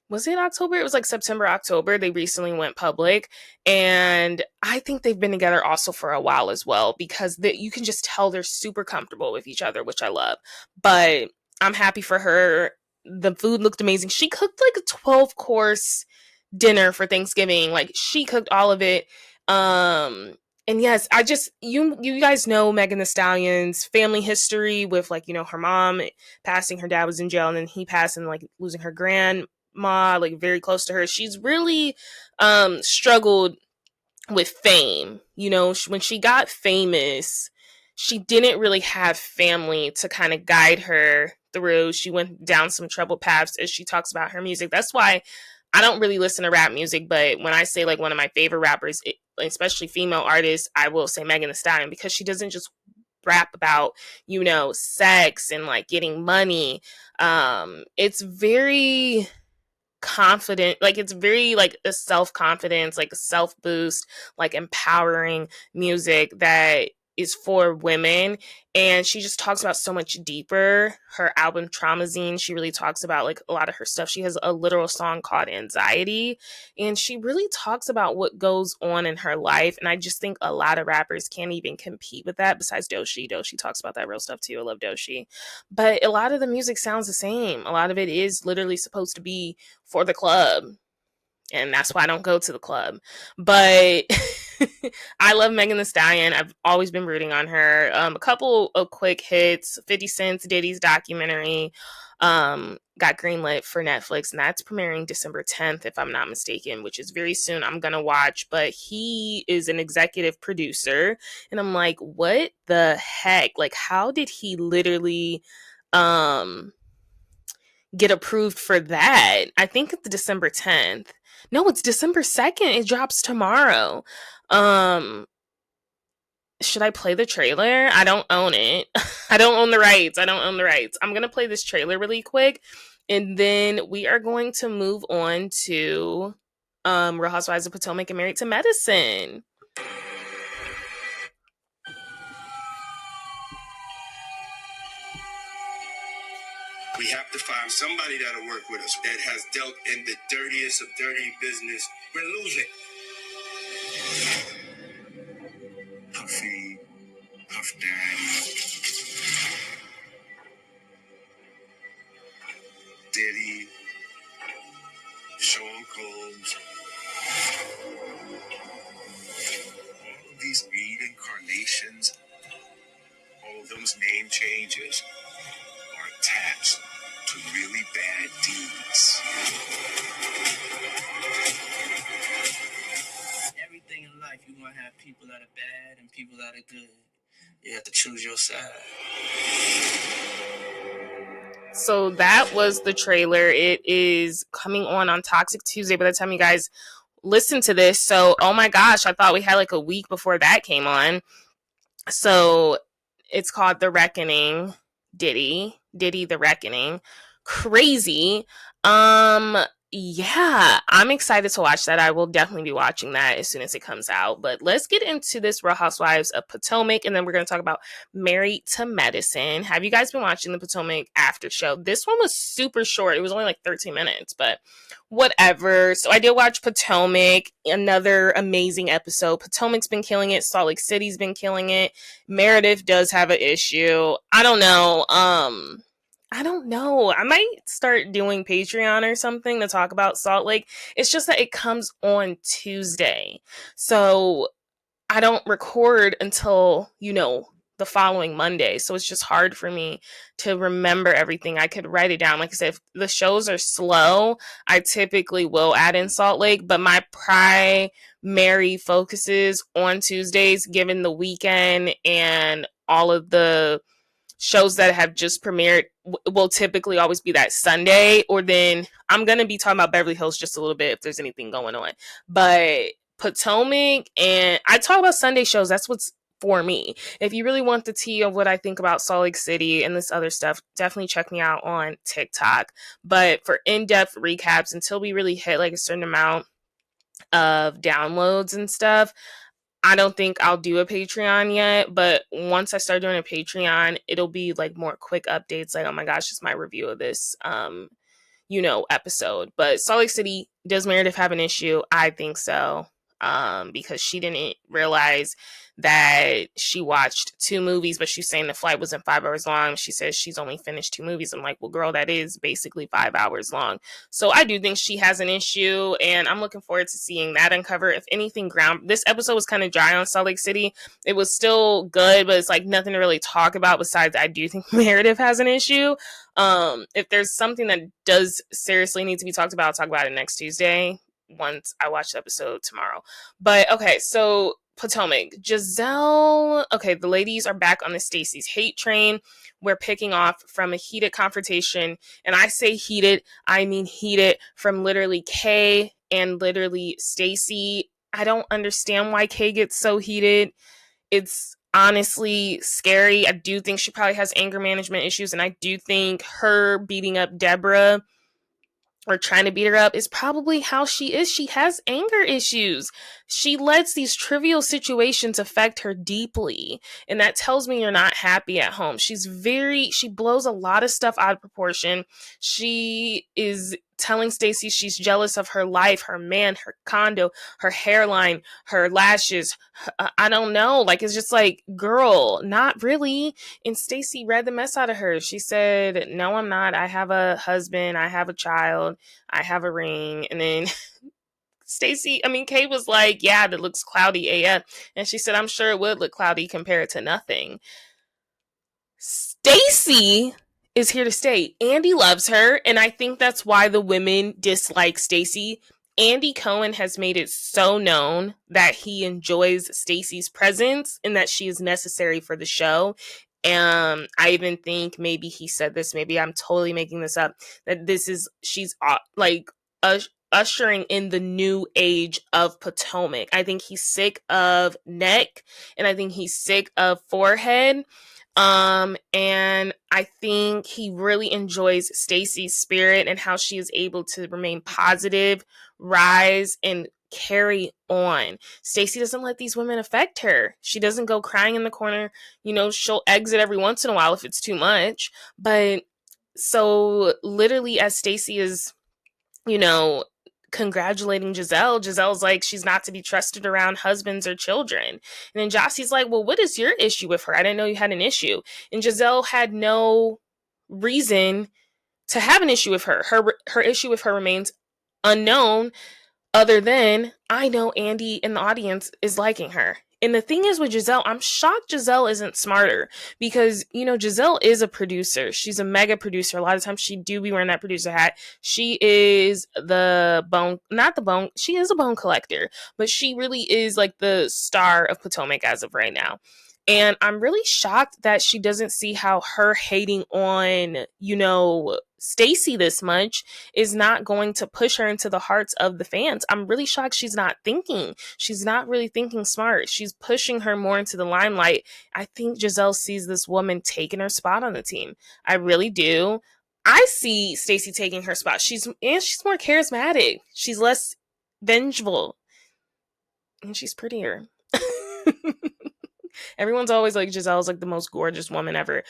Was it October? It was like September, October. They recently went public. And I think they've been together also for a while as well, because you can just tell they're super comfortable with each other, which I love. But I'm happy for her. The food looked amazing. She cooked like a 12-course dinner for Thanksgiving. Like, she cooked all of it. And yes, I just, you guys know Megan Thee Stallion's family history with, like, you know, her mom passing, her dad was in jail, and then he passed, and like losing her grandma, like very close to her. She's really struggled with fame. You know, when she got famous, she didn't really have family to kind of guide her through. She went down some troubled paths, as she talks about her music. That's why I don't really listen to rap music, but when I say like one of my favorite rappers, especially female artists, I will say Megan Thee Stallion, because she doesn't just rap about, you know, sex and like getting money. It's very confident, like it's very like a self-confidence, like a self-boost, like empowering music that is for women. And she just talks about so much deeper. Her album Traumazine, she really talks about like a lot of her stuff. She has a literal song called Anxiety, and she really talks about what goes on in her life. And I just think a lot of rappers can't even compete with that, besides Doechii. Doechii talks about that real stuff too. I love Doechii. But a lot of the music sounds the same. A lot of it is literally supposed to be for the club, and that's why I don't go to the club. But I love Megan Thee Stallion. I've always been rooting on her. A couple of quick hits: 50 Cent's Diddy's documentary got greenlit for Netflix, and that's premiering December 10th, if I'm not mistaken, which is very soon. I'm gonna watch. But he is an executive producer, and I'm like, what the heck? Like, how did he literally get approved for that? I think it's December 10th. No, it's December 2nd. It drops tomorrow. Should I play the trailer? I don't own it. I don't own the rights. I'm going to play this trailer really quick, and then we are going to move on to Real Housewives of Potomac and Married to Medicine. We have to find somebody that'll work with us that has dealt in the dirtiest of dirty business. We're losing. Puffy, Puff Daddy, Diddy, homes. All of these reincarnations, all of those name changes are attached to really bad deeds. Everything in life, you're going to have people that are bad and people that are good. You have to choose your side. So that was the trailer. It is coming on Toxic Tuesday by the time you guys listen to this. So, oh my gosh, I thought we had like a week before that came on. So it's called The Reckoning. Diddy The Reckoning. Crazy. Yeah, I'm excited to watch that. I will definitely be watching that as soon as it comes out. But let's get into this Real Housewives of Potomac, and then we're going to talk about Married to Medicine. Have you guys been watching the Potomac after show? This one was super short. It was only like 13 minutes, but whatever. So I did watch Potomac, another amazing episode. Potomac's been killing it. Salt Lake City's been killing it. Meredith does have an issue. I don't know. I might start doing Patreon or something to talk about Salt Lake. It's just that it comes on Tuesday. So I don't record until, the following Monday. So it's just hard for me to remember everything. I could write it down. Like I said, if the shows are slow, I typically will add in Salt Lake, but my primary focuses on Tuesdays, given the weekend and all of the shows that have just premiered will typically always be that Sunday, or then I'm going to be talking about Beverly Hills just a little bit if there's anything going on. But Potomac, and I talk about Sunday shows. That's what's for me. If you really want the tea of what I think about Salt Lake City and this other stuff, definitely check me out on TikTok. But for in-depth recaps, until we really hit like a certain amount of downloads and stuff, I don't think I'll do a Patreon yet, but once I start doing a Patreon, it'll be like more quick updates. Like, oh my gosh, it's my review of this, episode. But Salt Lake City, does Meredith have an issue? I think so. Because she didn't realize that she watched 2 movies, but she's saying the flight wasn't 5 hours long. She says she's only finished 2 movies. I'm like, well, girl, that is basically 5 hours long. So I do think she has an issue, and I'm looking forward to seeing that uncover. If anything, this episode was kind of dry on Salt Lake City. It was still good, but it's like nothing to really talk about besides I do think Meredith has an issue. If there's something that does seriously need to be talked about, I'll talk about it next Tuesday once I watch the episode tomorrow. But okay, so Potomac, Giselle. Okay, the ladies are back on the Stacey's hate train. We're picking off from a heated confrontation, and I say heated, I mean heated, from literally Kay and literally Stacey. I don't understand why Kay gets so heated. It's honestly scary. I do think she probably has anger management issues, and I do think her beating up Deborah or trying to beat her up is probably how she is. She has anger issues. She lets these trivial situations affect her deeply. And that tells me you're not happy at home. She blows a lot of stuff out of proportion. She is telling Stacey she's jealous of her life, her man, her condo, her hairline, her lashes. I don't know. Like, it's just like, girl, not really. And Stacey read the mess out of her. She said, no, I'm not. I have a husband. I have a child. I have a ring. And then Kay was like, yeah, that looks cloudy AF. And she said, I'm sure it would look cloudy compared to nothing. Stacey is here to stay. Andy loves her, and I think that's why the women dislike Stacey. Andy Cohen has made it so known that he enjoys Stacey's presence and that she is necessary for the show. I even think maybe he said this, maybe I'm totally making this up, that she's like ushering in the new age of Potomac. I think he's sick of neck, and I think he's sick of forehead. And I think he really enjoys Stacey's spirit and how she is able to remain positive, rise, and carry on. Stacey doesn't let these women affect her. She doesn't go crying in the corner. She'll exit every once in a while if it's too much. But so literally, as Stacey is, congratulating Giselle's like, she's not to be trusted around husbands or children. And then Jossie's like, well, what is your issue with her? I didn't know you had an issue. And Giselle had no reason to have an issue with her. Her issue with her remains unknown, other than I know Andy in the audience is liking her. And the thing is with Giselle, I'm shocked Giselle isn't smarter because, Giselle is a producer. She's a mega producer. A lot of times she do be wearing that producer hat. She is she is a bone collector, but she really is like the star of Potomac as of right now. And I'm really shocked that she doesn't see how her hating on, Stacey this much is not going to push her into the hearts of the fans. I'm really shocked she's not thinking. She's not really thinking smart. She's pushing her more into the limelight. I think Giselle sees this woman taking her spot on the team. I really do. I see Stacey taking her spot. She's more charismatic. She's less vengeful. And she's prettier. Everyone's always like Giselle's like the most gorgeous woman ever.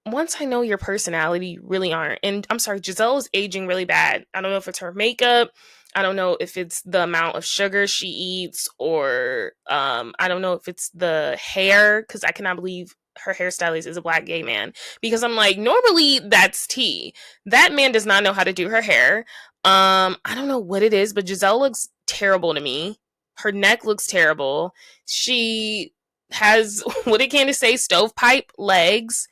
Once I know your personality, you really aren't. And I'm sorry, Giselle is aging really bad. I don't know if it's her makeup. I don't know if it's the amount of sugar she eats, or I don't know if it's the hair, because I cannot believe her hairstylist is a Black gay man. Because I'm like, normally that's tea. That man does not know how to do her hair. I don't know what it is, but Giselle looks terrible to me. Her neck looks terrible. She has, what did Candace say, stovepipe legs.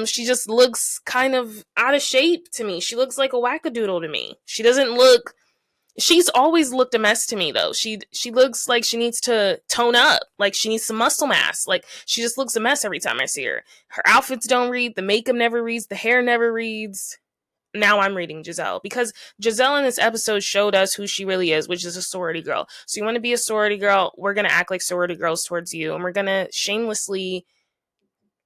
She just looks kind of out of shape to me. She looks like a wackadoodle to me. She's always looked a mess to me though. She looks like she needs to tone up, like she needs some muscle mass. Like she just looks a mess every time I see her. Her outfits don't read, the makeup never reads, the hair never reads. Now I'm reading Giselle, because Giselle in this episode showed us who she really is, which is a sorority girl. So you want to be a sorority girl, we're going to act like sorority girls towards you, and we're going to shamelessly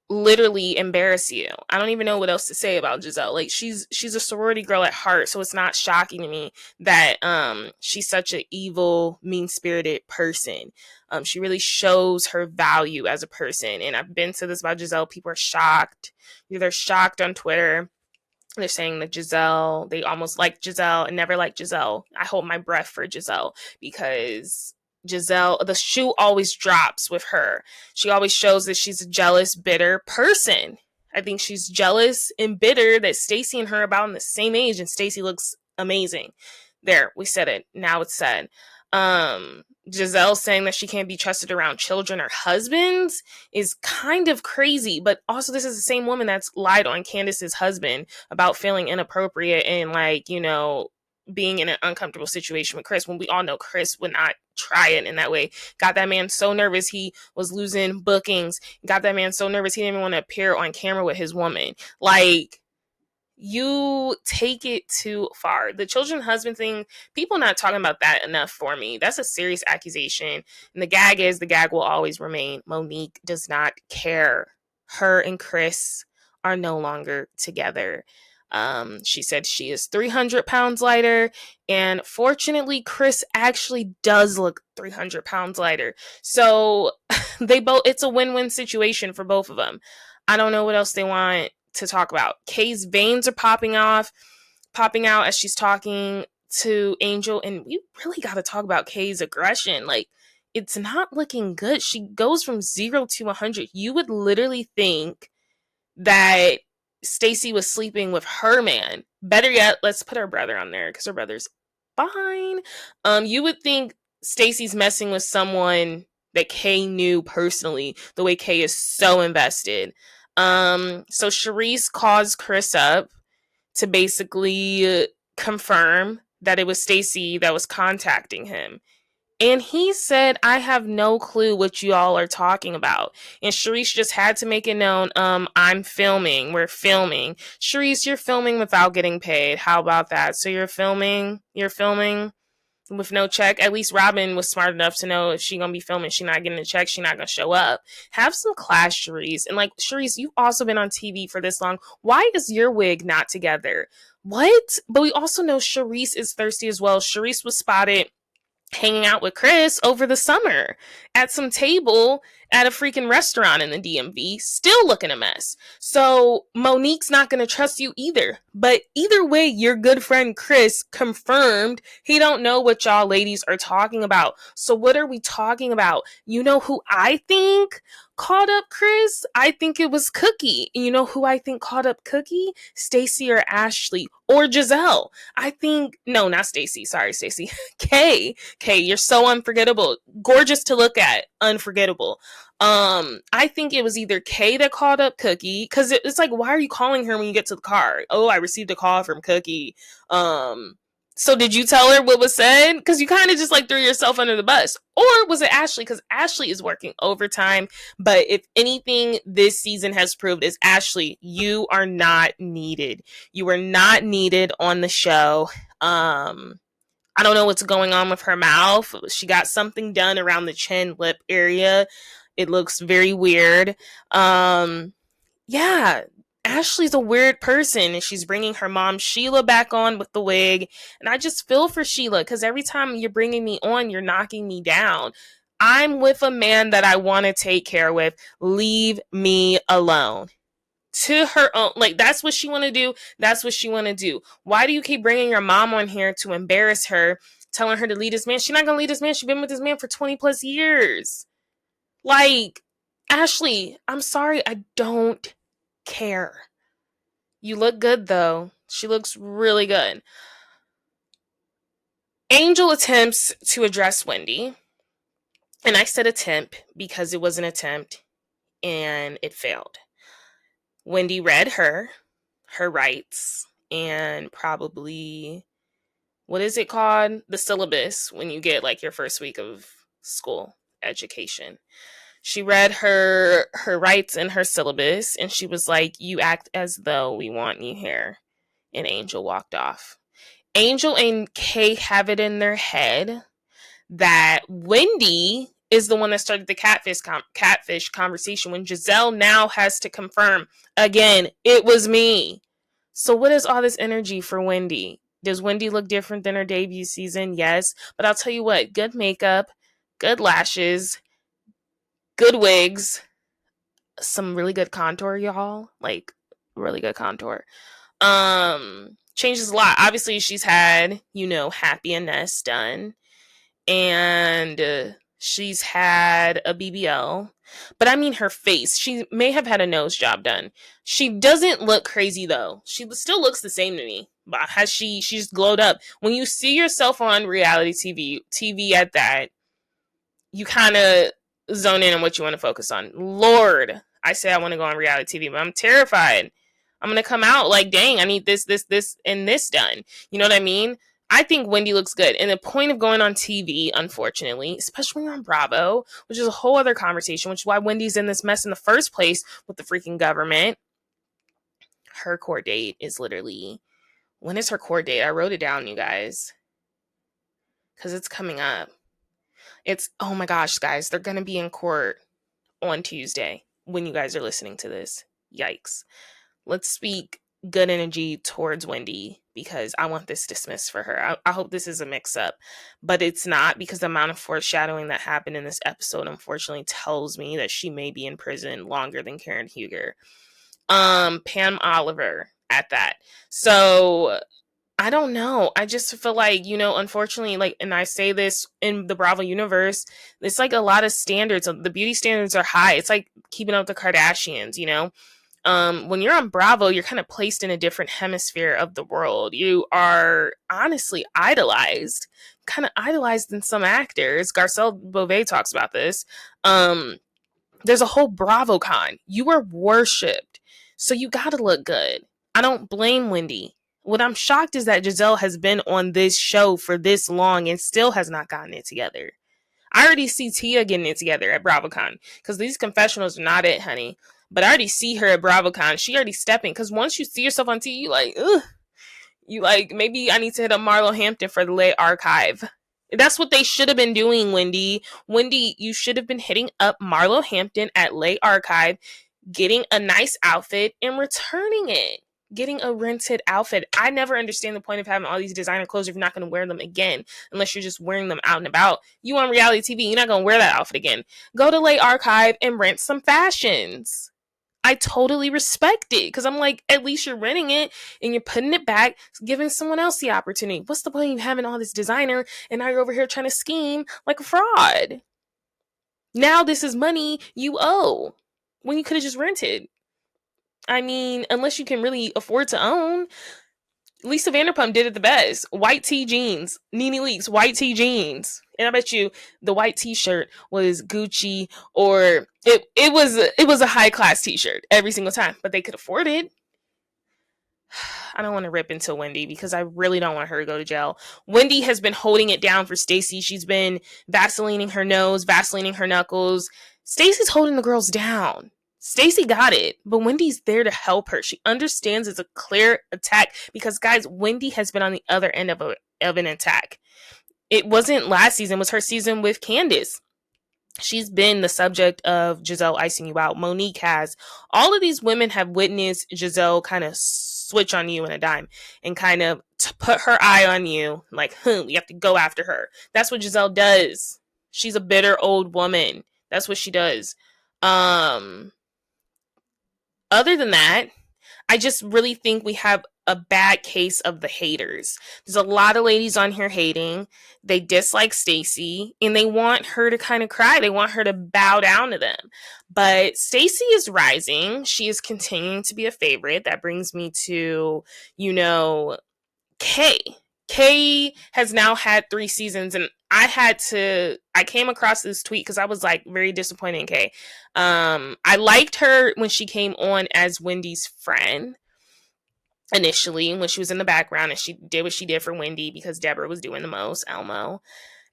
literally embarrass you. I don't even know what else to say about Giselle. Like she's a sorority girl at heart, so it's not shocking to me that she's such an evil, mean-spirited person. She really shows her value as a person, and I've been to this about Giselle. People are shocked. They're shocked on Twitter. They're saying that Giselle, they almost like Giselle and never like Giselle. I hold my breath for Giselle, because Giselle, the shoe always drops with her. She always shows that she's a jealous, bitter person. I think she's jealous and bitter that Stacey and her are about in the same age, and Stacey looks amazing. There, we said it. Now it's said. Giselle saying that she can't be trusted around children or husbands is kind of crazy, but also this is the same woman that's lied on Candace's husband about feeling inappropriate and being in an uncomfortable situation with Chris, when we all know Chris would not try it in that way. Got that man so nervous he was losing bookings. Got that man so nervous he didn't even want to appear on camera with his woman. Like, you take it too far. The children husband thing, people not talking about that enough for me. That's a serious accusation. And the gag will always remain. Monique does not care. Her and Chris are no longer together. She said she is 300 pounds lighter, and fortunately Chris actually does look 300 pounds lighter. So it's a win-win situation for both of them. I don't know what else they want to talk about. Kay's veins are popping out as she's talking to Angel, and we really got to talk about Kay's aggression. Like, it's not looking good. She goes from 0 to 100. You would literally think that Stacey was sleeping with her man. Better yet, let's put her brother on there, because her brother's fine. You would think Stacey's messing with someone that Kay knew personally, the way Kay is so invested. So Charisse calls Chris up to basically confirm that it was Stacey that was contacting him. And he said, I have no clue what you all are talking about. And Charisse just had to make it known, I'm filming. We're filming. Charisse, you're filming without getting paid. How about that? So you're filming with no check. At least Robin was smart enough to know if she's going to be filming, she's not getting a check, she's not going to show up. Have some class, Charisse. And Charisse, you've also been on TV for this long. Why is your wig not together? What? But we also know Charisse is thirsty as well. Charisse was spotted hanging out with Chris over the summer at some table at a freaking restaurant in the DMV, still looking a mess. So Monique's not going to trust you either. But either way, your good friend Chris confirmed he don't know what y'all ladies are talking about. So what are we talking about? You know who I think called up Chris? I think it was Cookie. And you know who I think called up Cookie? Stacy or Ashley or Giselle. I think, no, not Stacy. Sorry, Stacy. Kay, you're so unforgettable. Gorgeous to look at. Unforgettable. I think it was either Kay that called up Cookie, because it's like, why are you calling her when you get to the car? Oh, I received a call from Cookie. So did you tell her what was said? Because you kind of just like threw yourself under the bus. Or was it Ashley? Because Ashley is working overtime. But if anything this season has proved is, Ashley, you are not needed. You are not needed on the show. I don't know what's going on with her mouth. She got something done around the chin lip area. It looks very weird. Yeah, Ashley's a weird person, and she's bringing her mom Sheila back on with the wig. And I just feel for Sheila, because every time you're bringing me on, you're knocking me down. I'm with a man that I want to take care with. Leave me alone. To her own, like, that's what she want to do. That's what she want to do. Why do you keep bringing your mom on here to embarrass her, telling her to leave this man? She's not gonna leave this man. She's been with this man for 20 plus years. Like, Ashley, I'm sorry, I don't care. You look good though. She looks really good. Angel attempts to address Wendy. And I said attempt because it was an attempt and it failed. Wendy read her rights, and probably, what is it called? The syllabus, when you get like your first week of school education. She read her rights and her syllabus, and she was like, you act as though we want you here. And Angel walked off. Angel and Kay have it in their head that Wendy is the one that started the catfish conversation, when Giselle now has to confirm, again, it was me. So what is all this energy for Wendy? Does Wendy look different than her debut season? Yes. But I'll tell you what, good makeup, good lashes, good wigs, some really good contour, y'all. Like, really good contour. Changes a lot. Obviously, she's had, Happy and Ness done. And she's had a BBL. But I mean her face. She may have had a nose job done. She doesn't look crazy, though. She still looks the same to me. But she's glowed up. When you see yourself on reality TV at that, you kind of zone in on what you want to focus on. Lord, I say I want to go on reality TV, but I'm terrified. I'm going to come out like, dang, I need this, and this done. You know what I mean? I think Wendy looks good. And the point of going on TV, unfortunately, especially when you're on Bravo, which is a whole other conversation, which is why Wendy's in this mess in the first place with the freaking government. Her court date is literally, when is her court date? I wrote it down, you guys, because it's coming up. It's, oh my gosh, guys, they're going to be in court on Tuesday when you guys are listening to this. Yikes. Let's speak good energy towards Wendy, because I want this dismissed for her. I hope this is a mix-up, but it's not, because the amount of foreshadowing that happened in this episode, unfortunately, tells me that she may be in prison longer than Karen Huger. Pam Oliver at that. So I don't know. I just feel like, unfortunately, like, and I say this in the Bravo universe, it's like a lot of standards. The beauty standards are high. It's like keeping up with the Kardashians, when you're on Bravo, you're kind of placed in a different hemisphere of the world. You are honestly idolized, kind of idolized in some actors. Garcelle Beauvais talks about this. There's a whole BravoCon. You are worshipped. So you got to look good. I don't blame Wendy. What I'm shocked is that Giselle has been on this show for this long and still has not gotten it together. I already see Tia getting it together at BravoCon, because these confessionals are not it, honey. But I already see her at BravoCon. She already stepping, because once you see yourself on TV, you like, ugh. You like, maybe I need to hit up Marlo Hampton for the late archive. That's what they should have been doing, Wendy. Wendy, you should have been hitting up Marlo Hampton at late archive, getting a nice outfit and returning it. getting a rented outfit. I never understand the point of having all these designer clothes if you're not going to wear them again, unless you're just wearing them out and about. You on reality TV, you're not going to wear that outfit again. Go to Lay Archive and rent some fashions. I totally respect it because I'm like, at least you're renting it and you're putting it back, giving someone else the opportunity. What's the point of having all this designer and now you're over here trying to scheme like a fraud? Now this is money you owe when you could have just rented. I mean, unless you can really afford to own. Lisa Vanderpump did it the best. White tee jeans. Nene Leakes, white tee jeans. And I bet you the white t-shirt was Gucci, or it was a high class t-shirt every single time, but they could afford it. I don't want to rip into Wendy because I really don't want her to go to jail. Wendy has been holding it down for Stacey. She's been vaselining her nose, vaselining her knuckles. Stacey's holding the girls down. Stacey got it, but Wendy's there to help her. She understands it's a clear attack because, guys, Wendy has been on the other end of an attack. It wasn't last season, it was her season with Candace. She's been the subject of Giselle icing you out. Monique has. All of these women have witnessed Giselle kind of switch on you in a dime and kind of put her eye on you like, we have to go after her. That's what Giselle does. She's a bitter old woman. That's what she does. Other than that, I just really think we have a bad case of the haters. There's a lot of ladies on here hating. They dislike Stacey and they want her to kind of cry. They want her to bow down to them. But Stacey is rising. She is continuing to be a favorite. That brings me to, Kay. Kay has now had 3 seasons, and I came across this tweet because I was like very disappointed in Kay. I liked her when she came on as Wendy's friend initially, when she was in the background and she did what she did for Wendy because Deborah was doing the most, Elmo.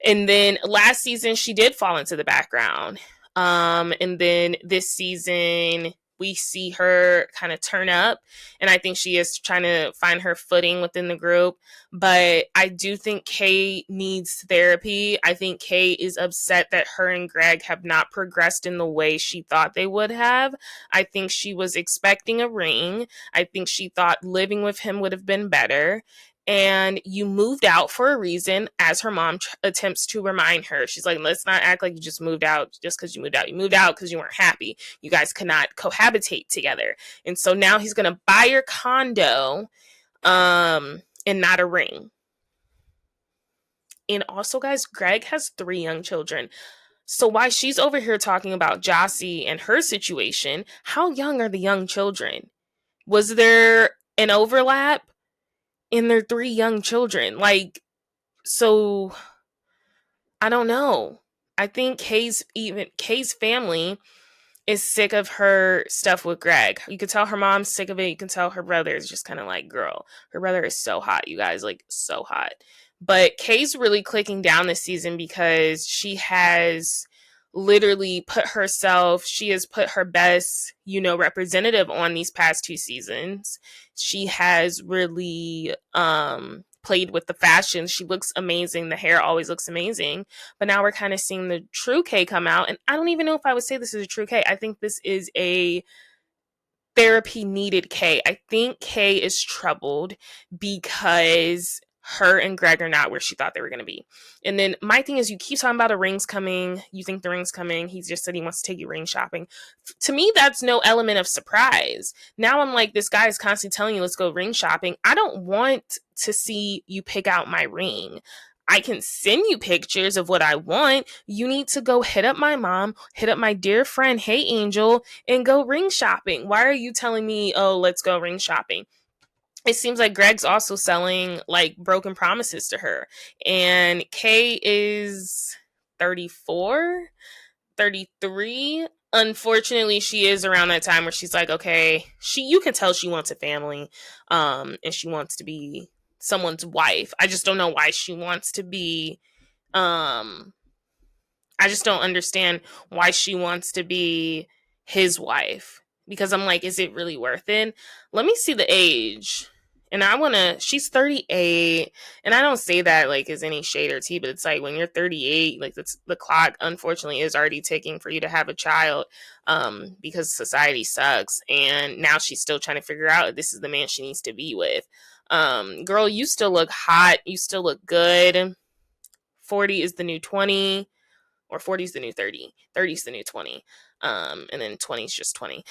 And then last season she did fall into the background. And then this season we see her kind of turn up, and I think she is trying to find her footing within the group. But I do think Kay needs therapy. I think Kay is upset that her and Greg have not progressed in the way she thought they would have. I think she was expecting a ring. I think she thought living with him would have been better. And you moved out for a reason, as her mom attempts to remind her. She's like, let's not act like you just moved out just because you moved out. You moved out because you weren't happy. You guys could not cohabitate together. And so now he's going to buy your condo and not a ring. And also, guys, Greg has 3 young children. So while she's over here talking about Jossie and her situation, how young are the young children? Was there an overlap in their 3 young children? So I don't know. I think Kay's family is sick of her stuff with Greg. You can tell her mom's sick of it. You can tell her brother is just kind of like, girl, her brother is so hot, you guys, like so hot. But Kay's really clicking down this season because she has literally she has put her best, representative on these past 2 seasons. She has really played with the fashion. She looks amazing. The hair always looks amazing. But now we're kind of seeing the true Kay come out. And I don't even know if I would say this is a true Kay. I think this is a therapy needed Kay. I think Kay is troubled because her and Greg are not where she thought they were going to be. And then my thing is, you keep talking about a ring's coming. You think the ring's coming. He just said he wants to take you ring shopping. To me, that's no element of surprise. Now I'm like, this guy is constantly telling you, let's go ring shopping. I don't want to see you pick out my ring. I can send you pictures of what I want. You need to go hit up my mom, hit up my dear friend, Hey Angel, and go ring shopping. Why are you telling me, oh, let's go ring shopping? It seems like Greg's also selling like broken promises to her. And Kay is 34, 33. Unfortunately, she is around that time where she's like, okay, you can tell she wants a family, and she wants to be someone's wife. I just don't know why she wants to be, I just don't understand why she wants to be his wife. Because I'm like, is it really worth it? Let me see the age. And she's 38, and I don't say that like as any shade or tea, but it's like when you're 38, like the clock unfortunately is already ticking for you to have a child, because society sucks. And now she's still trying to figure out if this is the man she needs to be with. Girl, you still look hot, you still look good. 40 is the new 20, or 40 is the new 30. 30 is the new 20. And then 20 is just 20.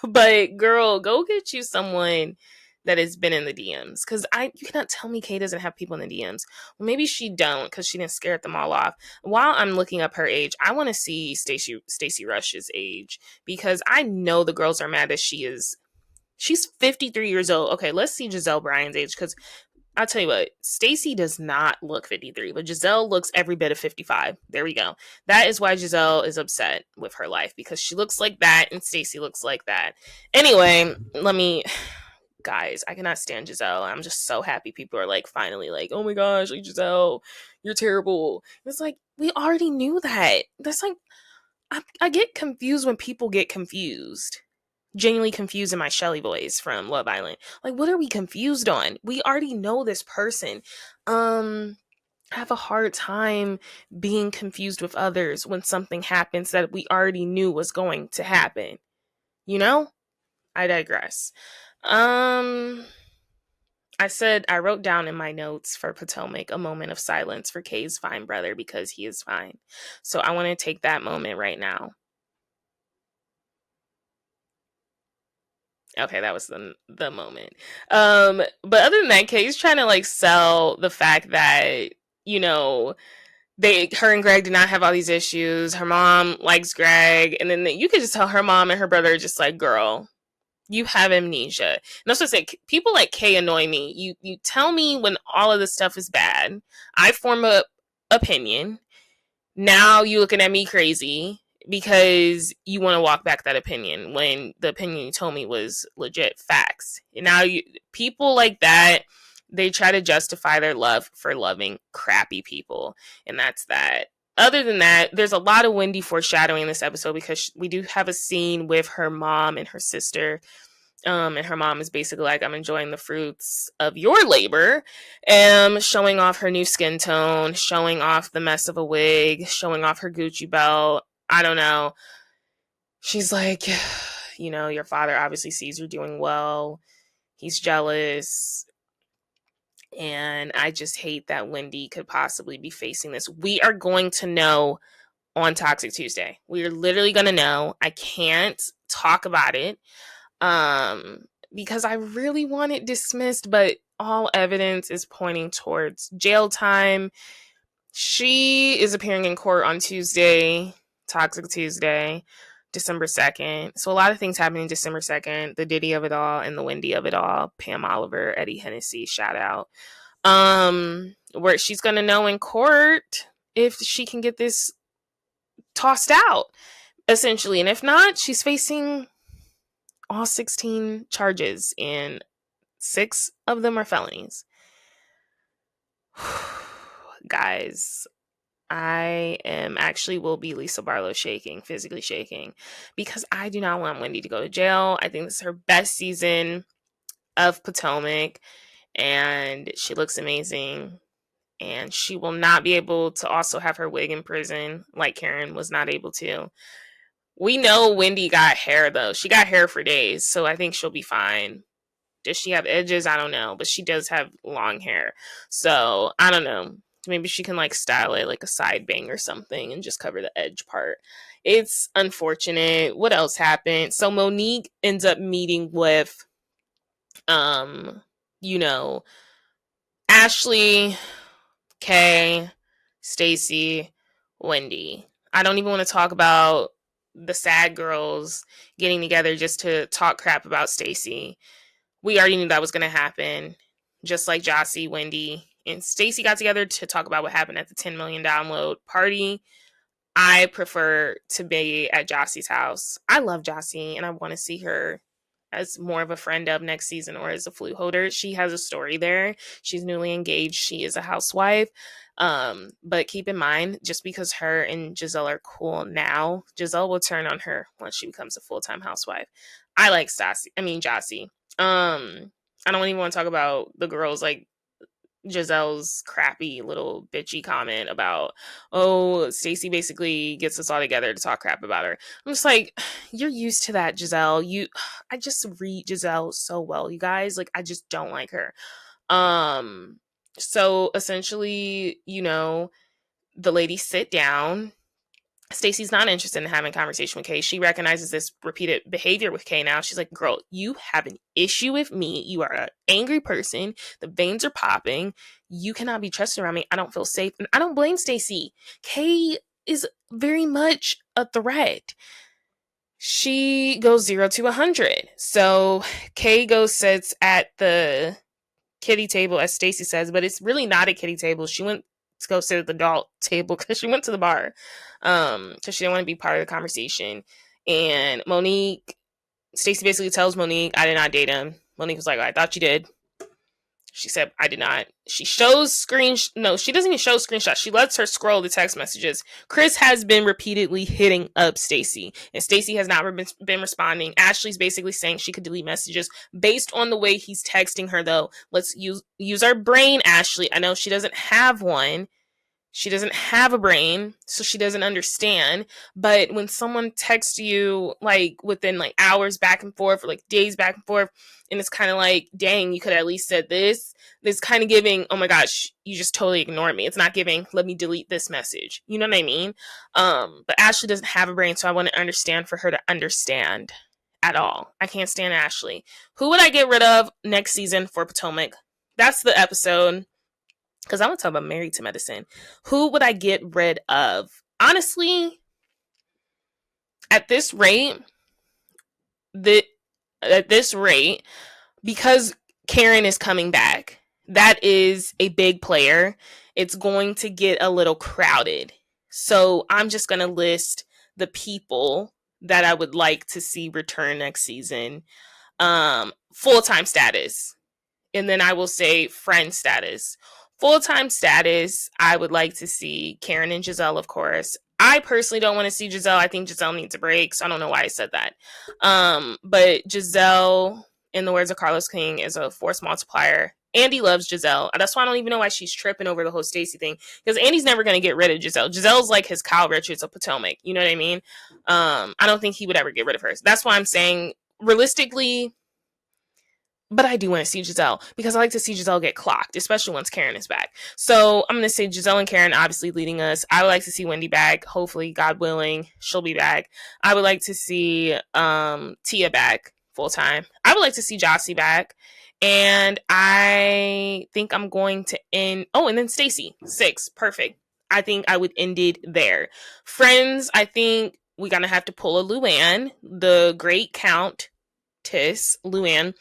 But girl, go get you someone that has been in the DMs. Because you cannot tell me Kay doesn't have people in the DMs. Well, maybe she don't because she didn't scare them all off. While I'm looking up her age, I want to see Stacey Rush's age, because I know the girls are mad that she's 53 years old. Okay, let's see Giselle Bryan's age, because I'll tell you what, Stacey does not look 53, but Giselle looks every bit of 55. There we go. That is why Giselle is upset with her life, because she looks like that and Stacey looks like that. Anyway, guys, I cannot stand Giselle. I'm just so happy people are like finally like, oh my gosh, like Giselle, you're terrible. It's like, we already knew that. That's like, I get confused when people get confused. Genuinely confused in my Shelly voice from Love Island. Like, what are we confused on? We already know this person. I have a hard time being confused with others when something happens that we already knew was going to happen. You know? I digress. I wrote down in my notes for Potomac a moment of silence for Kay's fine brother, because he is fine. So I want to take that moment right now. Okay, that was the moment. But other than that, Kay's trying to like sell the fact that, you know, her and Greg did not have all these issues. Her mom likes Greg, and then you could just tell her mom and her brother are just like, girl, you have amnesia. And that's what I say. People like Kay annoy me. You tell me when all of this stuff is bad. I form a opinion. Now you looking at me crazy because you want to walk back that opinion when the opinion you told me was legit facts. And now people like that, they try to justify their love for loving crappy people. And that's that. Other than that, there's a lot of Wendy foreshadowing in this episode, because we do have a scene with her mom and her sister. And her mom is basically like, I'm enjoying the fruits of your labor. Showing off her new skin tone, showing off the mess of a wig, showing off her Gucci belt. I don't know. She's like, you know, your father obviously sees you're doing well. He's jealous. And I just hate that Wendy could possibly be facing this. We are going to know on Toxic Tuesday. We are literally going to know. I can't talk about it because I really want it dismissed, but all evidence is pointing towards jail time. She is appearing in court on Tuesday, Toxic Tuesday, December 2nd. So a lot of things happening December 2nd, the Diddy of it all and the Wendy of it all. Pam Oliver, Eddie Hennessy, shout out. Where she's going to know in court if she can get this tossed out, essentially. And if not, she's facing all 16 charges, and 6 of them are felonies. Guys, I will be Lisa Barlow shaking, physically shaking, because I do not want Wendy to go to jail. I think this is her best season of Potomac, and she looks amazing. And she will not be able to also have her wig in prison like Karen was not able to. We know Wendy got hair, though. She got hair for days, so I think she'll be fine. Does she have edges? I don't know, but she does have long hair. So, I don't know. Maybe she can, like, style it like a side bang or something and just cover the edge part. It's unfortunate. What else happened? So, Monique ends up meeting with, Ashley, Kay, Stacey, Wendy. I don't even want to talk about the sad girls getting together just to talk crap about Stacey. We already knew that was going to happen. Just like Jossie, Wendy, and Stacey got together to talk about what happened at the 10 million download party. I prefer to be at Jossie's house. I love Jossie, and I want to see her as more of a friend of next season, or as a flute holder. She has a story there. She's newly engaged. She is a housewife. But keep in mind, just because her and Giselle are cool now, Giselle will turn on her once she becomes a full-time housewife. I like Jossie. I don't even want to talk about the girls, like Giselle's crappy little bitchy comment about, oh, Stacey basically gets us all together to talk crap about her. I'm just like, you're used to that, Giselle. I just read Giselle so well, you guys. Like, I just don't like her. So essentially, the ladies sit down. Stacey's not interested in having a conversation with Kay. She recognizes this repeated behavior with Kay now. She's like, girl, you have an issue with me. You are an angry person. The veins are popping. You cannot be trusted around me. I don't feel safe. And I don't blame Stacey. Kay is very much a threat. She goes 0 to 100. So Kay sits at the kiddie table, as Stacey says, but it's really not a kiddie table. She went to go sit at the adult table because she went to the bar because she didn't want to be part of the conversation. And Stacey basically tells Monique, I did not date him. Monique was like, I thought you did. She said, I did not. She shows no, she doesn't even show screenshots. She lets her scroll the text messages. Chris has been repeatedly hitting up Stacey, and Stacey has not been responding. Ashley's basically saying she could delete messages based on the way he's texting her, though. Let's use our brain, Ashley. I know she doesn't have one. She doesn't have a brain, so she doesn't understand. But when someone texts you, like, within, like, hours back and forth, or, like, days back and forth, and it's kind of like, dang, you could at least said this. It's kind of giving, oh my gosh, you just totally ignored me. It's not giving, let me delete this message. You know what I mean? But Ashley doesn't have a brain, so I want to understand for her to understand at all. I can't stand Ashley. Who would I get rid of next season for Potomac? That's the episode. Because I want to talk about Married to Medicine. Who would I get rid of? Honestly, at this rate, because Karen is coming back, that is a big player. It's going to get a little crowded. So I'm just going to list the people that I would like to see return next season. Full-time status. And then I will say friend status. Full-time status, I would like to see Karen and Giselle, of course. I personally don't want to see Giselle. I think Giselle needs a break, so I don't know why I said that. But Giselle, in the words of Carlos King, is a force multiplier. Andy loves Giselle. That's why I don't even know why she's tripping over the whole Stacey thing, because Andy's never going to get rid of Giselle. Giselle's like his Kyle Richards of Potomac. You know what I mean? I don't think he would ever get rid of her. That's why I'm saying, realistically, but I do want to see Giselle, because I like to see Giselle get clocked, especially once Karen is back. So I'm going to say Giselle and Karen obviously leading us. I would like to see Wendy back. Hopefully, God willing, she'll be back. I would like to see Tia back full time. I would like to see Jossie back. And I think I'm going to end... Oh, and then Stacey. 6. Perfect. I think I would end it there. Friends, I think we're going to have to pull a Luann. The great countess, Luann,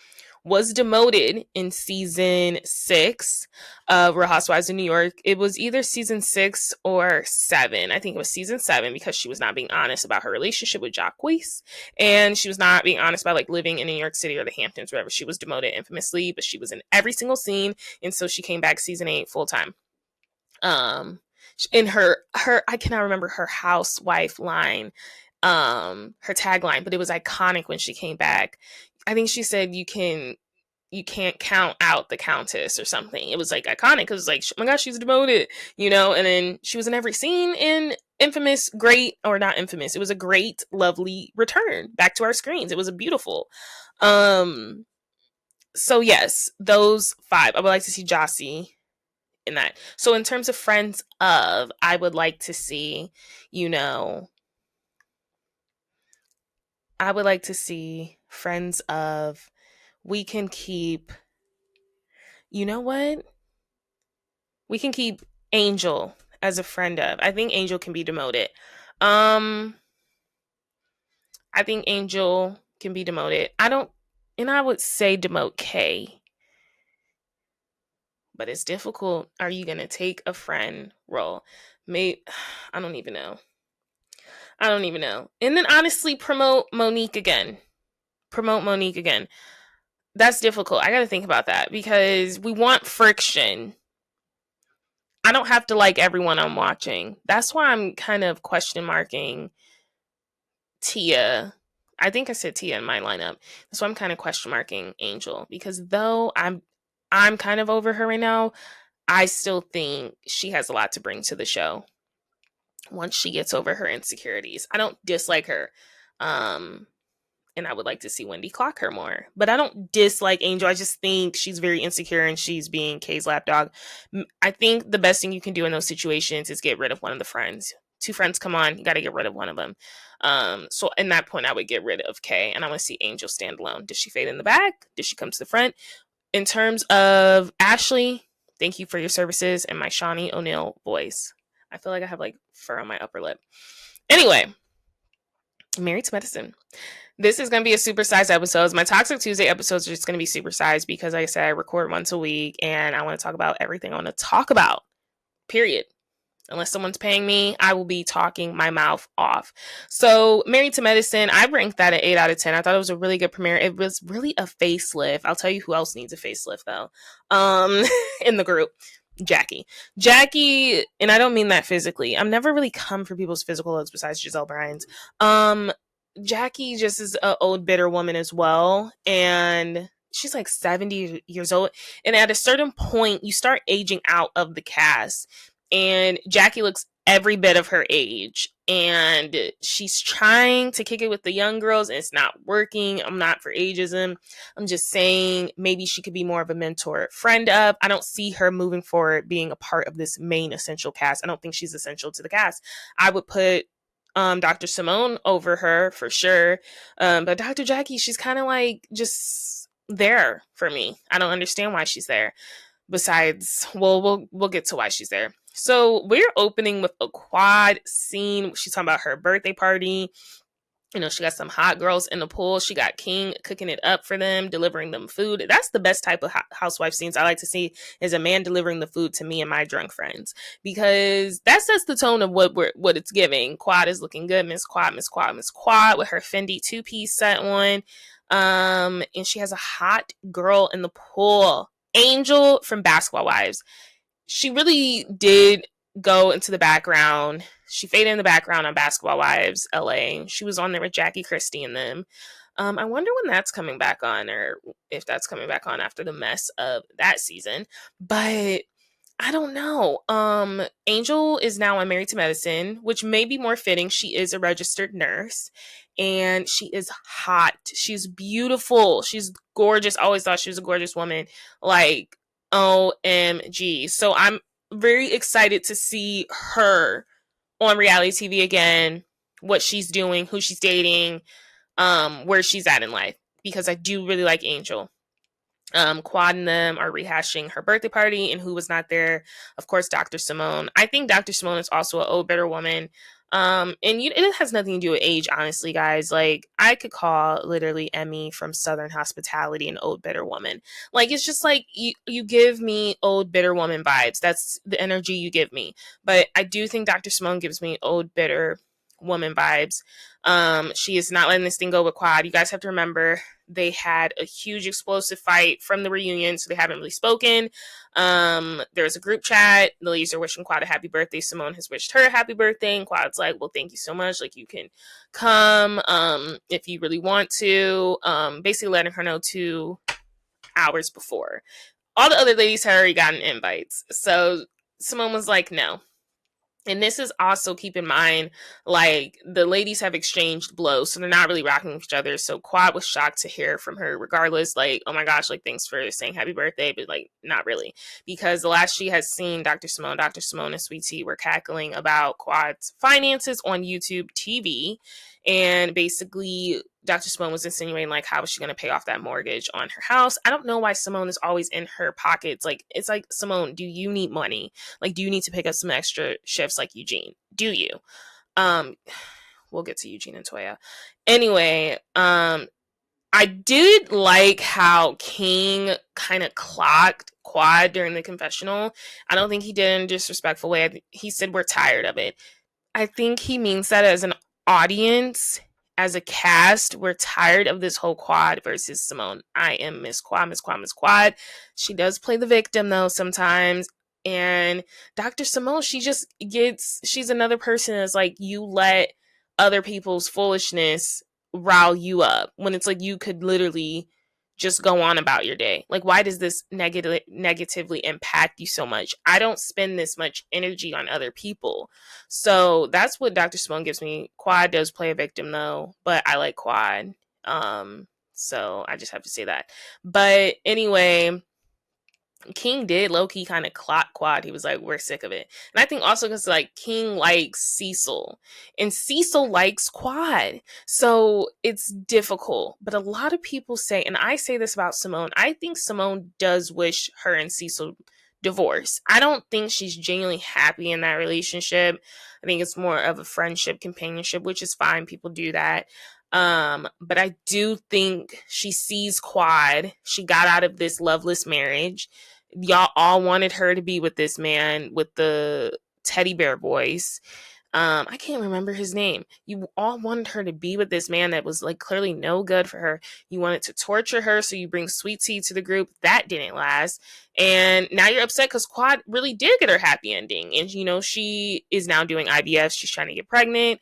was demoted in season 6 of Real Housewives of New York. It was either season 6 or 7. I think it was season 7, because she was not being honest about her relationship with Jacques, and she was not being honest about like living in New York City or the Hamptons, wherever. She was demoted infamously, but she was in every single scene, and so she came back season 8 full time. In her I cannot remember her housewife line, her tagline, but it was iconic when she came back. I think she said, you can't count out the countess or something. It was like iconic because it's like, oh my gosh, she's demoted, and then she was in every scene in infamous, great, or not infamous. It was a great, lovely return back to our screens. It was a beautiful. So yes, those 5. I would like to see Jossie in that. So in terms of friends of, I would like to see, I would like to see friends of, we can keep, you know what? We can keep Angel as a friend of. I think Angel can be demoted. I think Angel can be demoted. I would say demote Kay. But it's difficult. Are you going to take a friend role? Maybe, I don't even know. And then honestly, promote Monique again. That's difficult. I got to think about that, because we want friction. I don't have to like everyone I'm watching. That's why I'm kind of question marking Tia I think I said Tia in my lineup. So I'm kind of question marking Angel, because though I'm kind of over her right now, I still think she has a lot to bring to the show once she gets over her insecurities. I don't dislike her. And I would like to see Wendy clock her more. But I don't dislike Angel. I just think she's very insecure and she's being Kay's lapdog. I think the best thing you can do in those situations is get rid of one of the friends. Two friends come on, you got to get rid of one of them. So in that point, I would get rid of Kay, and I want to see Angel stand alone. Does she fade in the back? Does she come to the front? In terms of Ashley, thank you for your services and my Shawnee O'Neal voice. I feel like I have like fur on my upper lip. Anyway, Married to Medicine. This is going to be a supersized episode. My Toxic Tuesday episodes are just going to be supersized because, like I said, I record once a week and I want to talk about everything I want to talk about. Period. Unless someone's paying me, I will be talking my mouth off. So, Married to Medicine, I ranked that at 8 out of 10. I thought it was a really good premiere. It was really a facelift. I'll tell you who else needs a facelift, though, in the group. Jackie, and I don't mean that physically. I'm never really come for people's physical looks besides Giselle Bryant's. Jackie just is an old, bitter woman as well. And she's like 70 years old. And at a certain point, you start aging out of the cast. And Jackie looks every bit of her age. And she's trying to kick it with the young girls, and it's not working. I'm not for ageism. I'm just saying maybe she could be more of a mentor friend of. I don't see her moving forward being a part of this main essential cast. I don't think she's essential to the cast. I would put Dr. Simone over her for sure. But Dr. Jackie, she's kind of like just there for me. I don't understand why she's there. Besides, well, we'll get to why she's there. So we're opening with a quad scene. She's talking about her birthday party. You know, she got some hot girls in the pool. She got King cooking it up for them, delivering them food. That's the best type of housewife scenes I like to see, is a man delivering the food to me and my drunk friends, because that sets the tone of what it's giving. Quad is looking good. Miss Quad with her Fendi 2-piece set on. And she has a hot girl in the pool. Angel from Basketball Wives. She really did go into the background. She faded in the background on Basketball Wives LA. She was on there with Jackie Christie and them. I wonder when that's coming back on, or if that's coming back on after the mess of that season. But I don't know. Angel is now on Married to Medicine, which may be more fitting. She is a registered nurse, and she is hot. She's beautiful. She's gorgeous. I always thought she was a gorgeous woman. Like, OMG. So I'm very excited to see her on reality TV again, what she's doing, who she's dating, where she's at in life, because I do really like Angel. Quad and them are rehashing her birthday party and who was not there. Of course, Dr. Simone. I think Dr. Simone is also an old, bitter woman. It has nothing to do with age, honestly, guys. Like, I could call literally Emmy from Southern Hospitality an old, bitter woman. Like, it's just like, you give me old, bitter woman vibes. That's the energy you give me. But I do think Dr. Simone gives me old, bitter woman vibes. She is not letting this thing go with Quad. You guys have to remember, they had a huge explosive fight from the reunion, so they haven't really spoken. There's a group chat. The ladies are wishing Quad a happy birthday. Simone has wished her a happy birthday, and Quad's like, well, thank you so much. Like, you can come if you really want to. Basically letting her know 2 hours before. All the other ladies had already gotten invites. So Simone was like, no. And this is also, keep in mind, like, the ladies have exchanged blows, so they're not really rocking with each other. So Quad was shocked to hear from her regardless, like, oh my gosh, like, thanks for saying happy birthday, but like, not really. Because the last she has seen Dr. Simone and Sweet Tea were cackling about Quad's finances on YouTube TV. And basically, Dr. Simone was insinuating, like, how is she going to pay off that mortgage on her house? I don't know why Simone is always in her pockets. Like, it's like, Simone, do you need money? Like, do you need to pick up some extra shifts like Eugene? Do you? We'll get to Eugene and Toya. Anyway, I did like how King kind of clocked Quad during the confessional. I don't think he did in a disrespectful way. He said, we're tired of it. I think he means that as an audience, as a cast, we're tired of this whole Quad versus Simone. I am Miss Quad. She does play the victim, though, sometimes. And Dr. Simone, she's another person that's like, you let other people's foolishness rile you up when it's like you could literally just go on about your day? Like, why does this negatively impact you so much? I don't spend this much energy on other people. So that's what Dr. Simone gives me. Quad does play a victim though, but I like Quad. So I just have to say that. But anyway, King did low-key kind of clock Quad. He was like, we're sick of it. And I think also because like King likes Cecil and Cecil likes Quad. So it's difficult. But a lot of people say, and I say this about Simone, I think Simone does wish her and Cecil divorce. I don't think she's genuinely happy in that relationship. I think it's more of a friendship, companionship, which is fine. People do that. But I do think she sees Quad. She got out of this loveless marriage. Y'all all wanted her to be with this man with the teddy bear voice. I can't remember his name. You all wanted her to be with this man that was like clearly no good for her. You wanted to torture her, so you bring Sweet Tea to the group. That didn't last. And now you're upset because Quad really did get her happy ending. And, you know, she is now doing IVF. She's trying to get pregnant.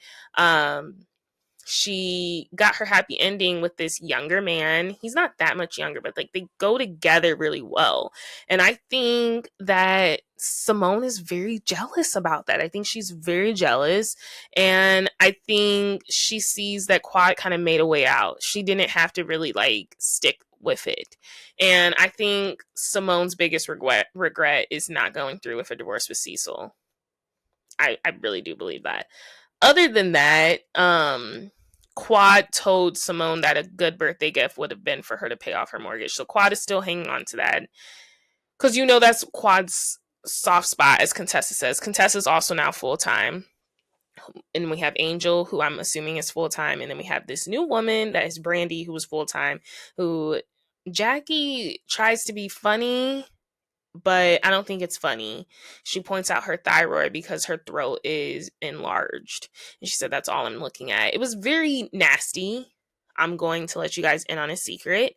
She got her happy ending with this younger man. He's not that much younger, but like they go together really well. And I think that Simone is very jealous about that. I think she's very jealous. And I think she sees that Quad kind of made a way out. She didn't have to really like stick with it. And I think Simone's biggest regret is not going through with a divorce with Cecil. I really do believe that. Other than that, Quad told Simone that a good birthday gift would have been for her to pay off her mortgage. So Quad is still hanging on to that. Because you know that's Quad's soft spot, as Contessa says. Contessa's also now full-time. And we have Angel, who I'm assuming is full-time. And then we have this new woman that is Brandy, who was full-time. Who Jackie tries to be funny, but I don't think it's funny. She points out her thyroid because her throat is enlarged. And she said, that's all I'm looking at. It was very nasty. I'm going to let you guys in on a secret.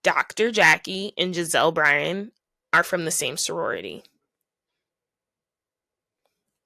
Dr. Jackie and Giselle Bryan are from the same sorority.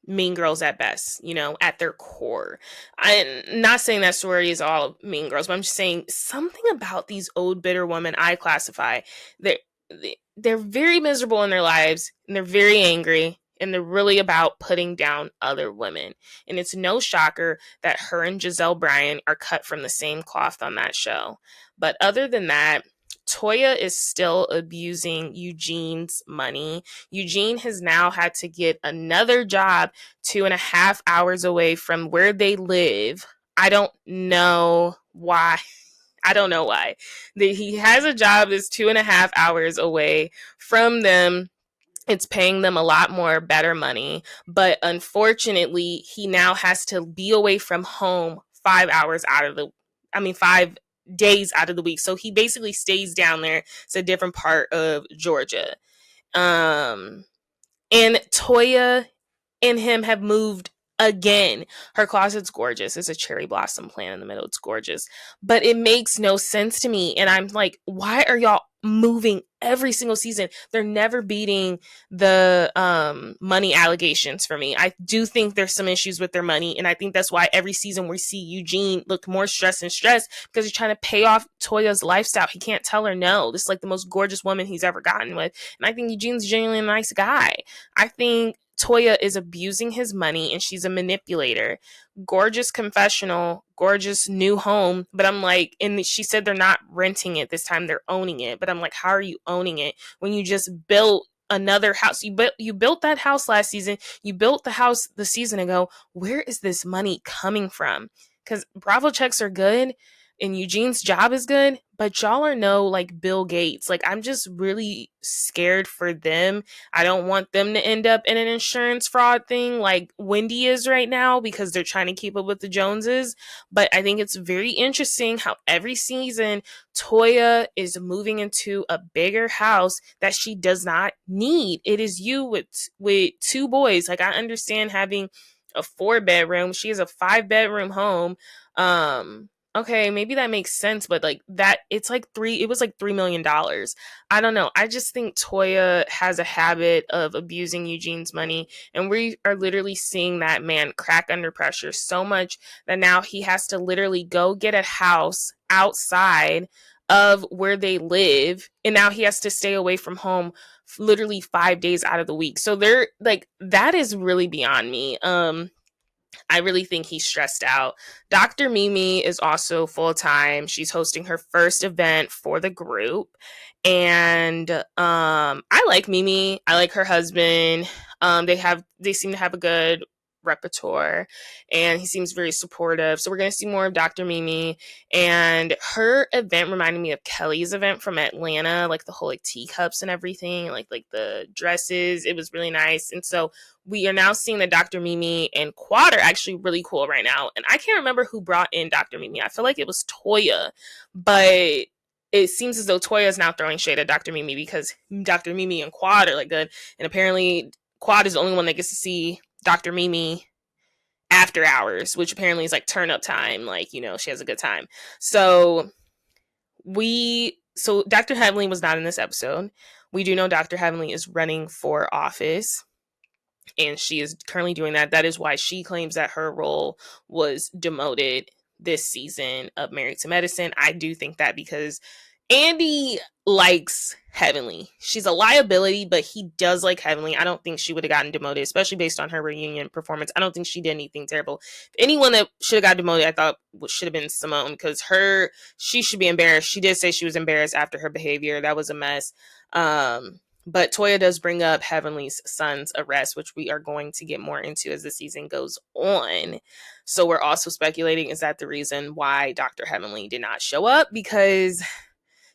Mean girls at best, you know, at their core. I'm not saying that sorority is all mean girls, but I'm just saying something about these old bitter women I classify. They're very miserable in their lives, and they're very angry, and they're really about putting down other women. And it's no shocker that her and Giselle Bryan are cut from the same cloth on that show. But other than that, Toya is still abusing Eugene's money. Eugene has now had to get another job 2.5 hours away from where they live. I don't know why. He has a job that's 2.5 hours away from them. It's paying them a lot more, better money. But unfortunately, he now has to be away from home 5 days out of the week. So he basically stays down there. It's a different part of Georgia. And Toya and him have moved again. Her closet's gorgeous. It's a cherry blossom plant in the middle. It's gorgeous. But it makes no sense to me. And I'm like, why are y'all moving every single season? They're never beating the money allegations for me. I do think there's some issues with their money, and I think that's why every season we see Eugene look more stressed because he's trying to pay off Toya's lifestyle. He can't tell her no. This is like the most gorgeous woman he's ever gotten with, and I think Eugene's genuinely a nice guy. I think Toya is abusing his money, and she's a manipulator. Gorgeous confessional, gorgeous new home, but I'm like, and she said they're not renting it this time, they're owning it. But I'm like, how are you owning it when you just built another house? You built that house last season, you built the house the season ago. Where is this money coming from? Because Bravo checks are good and Eugene's job is good, but y'all are no like Bill Gates. Like, I'm just really scared for them. I don't want them to end up in an insurance fraud thing like Wendy is right now because they're trying to keep up with the Joneses. But I think it's very interesting how every season Toya is moving into a bigger house that she does not need. It is you with two boys. Like, I understand having a 4-bedroom. She has a 5-bedroom home. okay, maybe that makes sense, but like that, it was like $3 million. I don't know. I just think Toya has a habit of abusing Eugene's money, and we are literally seeing that man crack under pressure so much that now he has to literally go get a house outside of where they live, and now he has to stay away from home literally 5 days out of the week. So they're like, that is really beyond me. I really think he's stressed out. Dr. Mimi is also full time. She's hosting her first event for the group. And I like Mimi. I like her husband. They seem to have a good repertoire, and he seems very supportive. So we're going to see more of Dr. Mimi. And her event reminded me of Kelly's event from Atlanta, like the whole like teacups and everything, like the dresses. It was really nice. And so we are now seeing that Dr. Mimi and Quad are actually really cool right now. And I can't remember who brought in Dr. Mimi. I feel like it was Toya, but it seems as though Toya is now throwing shade at Dr. Mimi because Dr. Mimi and Quad are like good. And apparently Quad is the only one that gets to see Dr. Mimi after hours, which apparently is like turn up time. Like, you know, she has a good time. So Dr. Heavenly was not in this episode. We do know Dr. Heavenly is running for office, and she is currently doing that. That is why she claims that her role was demoted this season of Married to Medicine. I do think that because Andy likes Heavenly. She's a liability, but he does like Heavenly. I don't think she would have gotten demoted, especially based on her reunion performance. I don't think she did anything terrible. If anyone that should have got demoted, I thought should have been Simone, because she should be embarrassed. She did say she was embarrassed after her behavior. That was a mess. But Toya does bring up Heavenly's son's arrest, which we are going to get more into as the season goes on. So we're also speculating, is that the reason why Dr. Heavenly did not show up? Because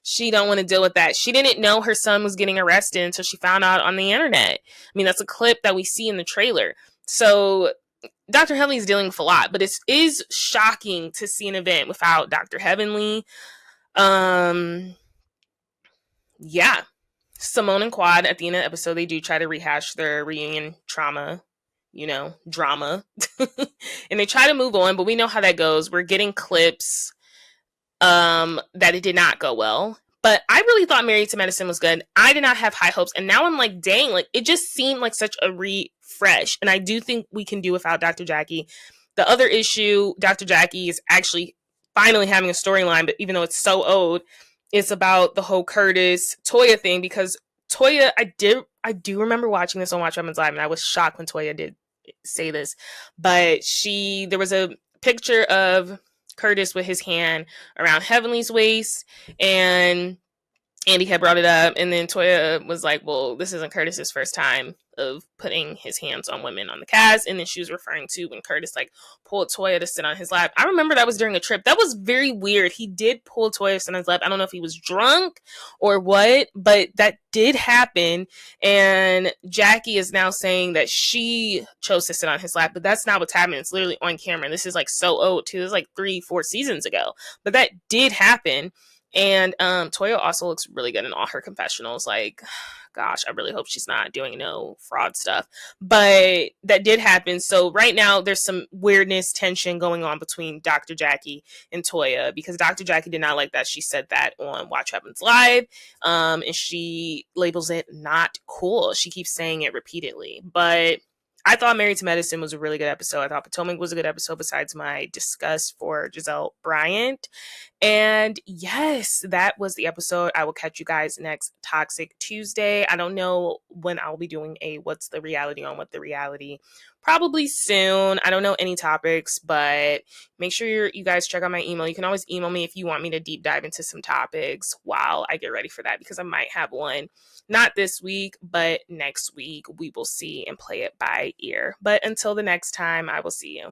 she don't want to deal with that. She didn't know her son was getting arrested until she found out on the internet. I mean, that's a clip that we see in the trailer. So Dr. Heavenly is dealing with a lot, but it is shocking to see an event without Dr. Heavenly. Yeah. Simone and Quad, at the end of the episode, they do try to rehash their reunion drama. And they try to move on, but we know how that goes. We're getting clips that it did not go well. But I really thought Married to Medicine was good. I did not have high hopes. And now I'm like, dang, like it just seemed like such a refresh. And I do think we can do without Dr. Jackie. The other issue, Dr. Jackie is actually finally having a storyline, but even though it's so old, it's about the whole Curtis Toya thing, because Toya, I do remember watching this on Watch Women's Live, and I was shocked when Toya did say this, but there was a picture of Curtis with his hand around Heavenly's waist, and Andy had brought it up, and then Toya was like, well, this isn't Curtis's first time of putting his hands on women on the cast. And then she was referring to when Curtis like pulled Toya to sit on his lap. I remember that was during a trip. That was very weird. He did pull Toya to sit on his lap. I don't know if he was drunk or what, but that did happen. And Jackie is now saying that she chose to sit on his lap, but that's not what's happening. It's literally on camera. And this is like so old too. It was like 3-4 seasons ago, but that did happen. And Toya also looks really good in all her confessionals. Like, gosh, I really hope she's not doing no fraud stuff. But that did happen. So right now there's some weirdness, tension going on between Dr. Jackie and Toya, because Dr. Jackie did not like that she said that on Watch Happens Live. And she labels it not cool. She keeps saying it repeatedly. But I thought Married to Medicine was a really good episode. I thought Potomac was a good episode, besides my disgust for Giselle Bryant. And yes, that was the episode. I will catch you guys next Toxic Tuesday. I don't know when I'll be doing a What's the Reality on What the Reality. Probably soon. I don't know any topics, but make sure you guys check out my email. You can always email me if you want me to deep dive into some topics while I get ready for that, because I might have one. Not this week, but next week. We will see and play it by ear. But until the next time, I will see you.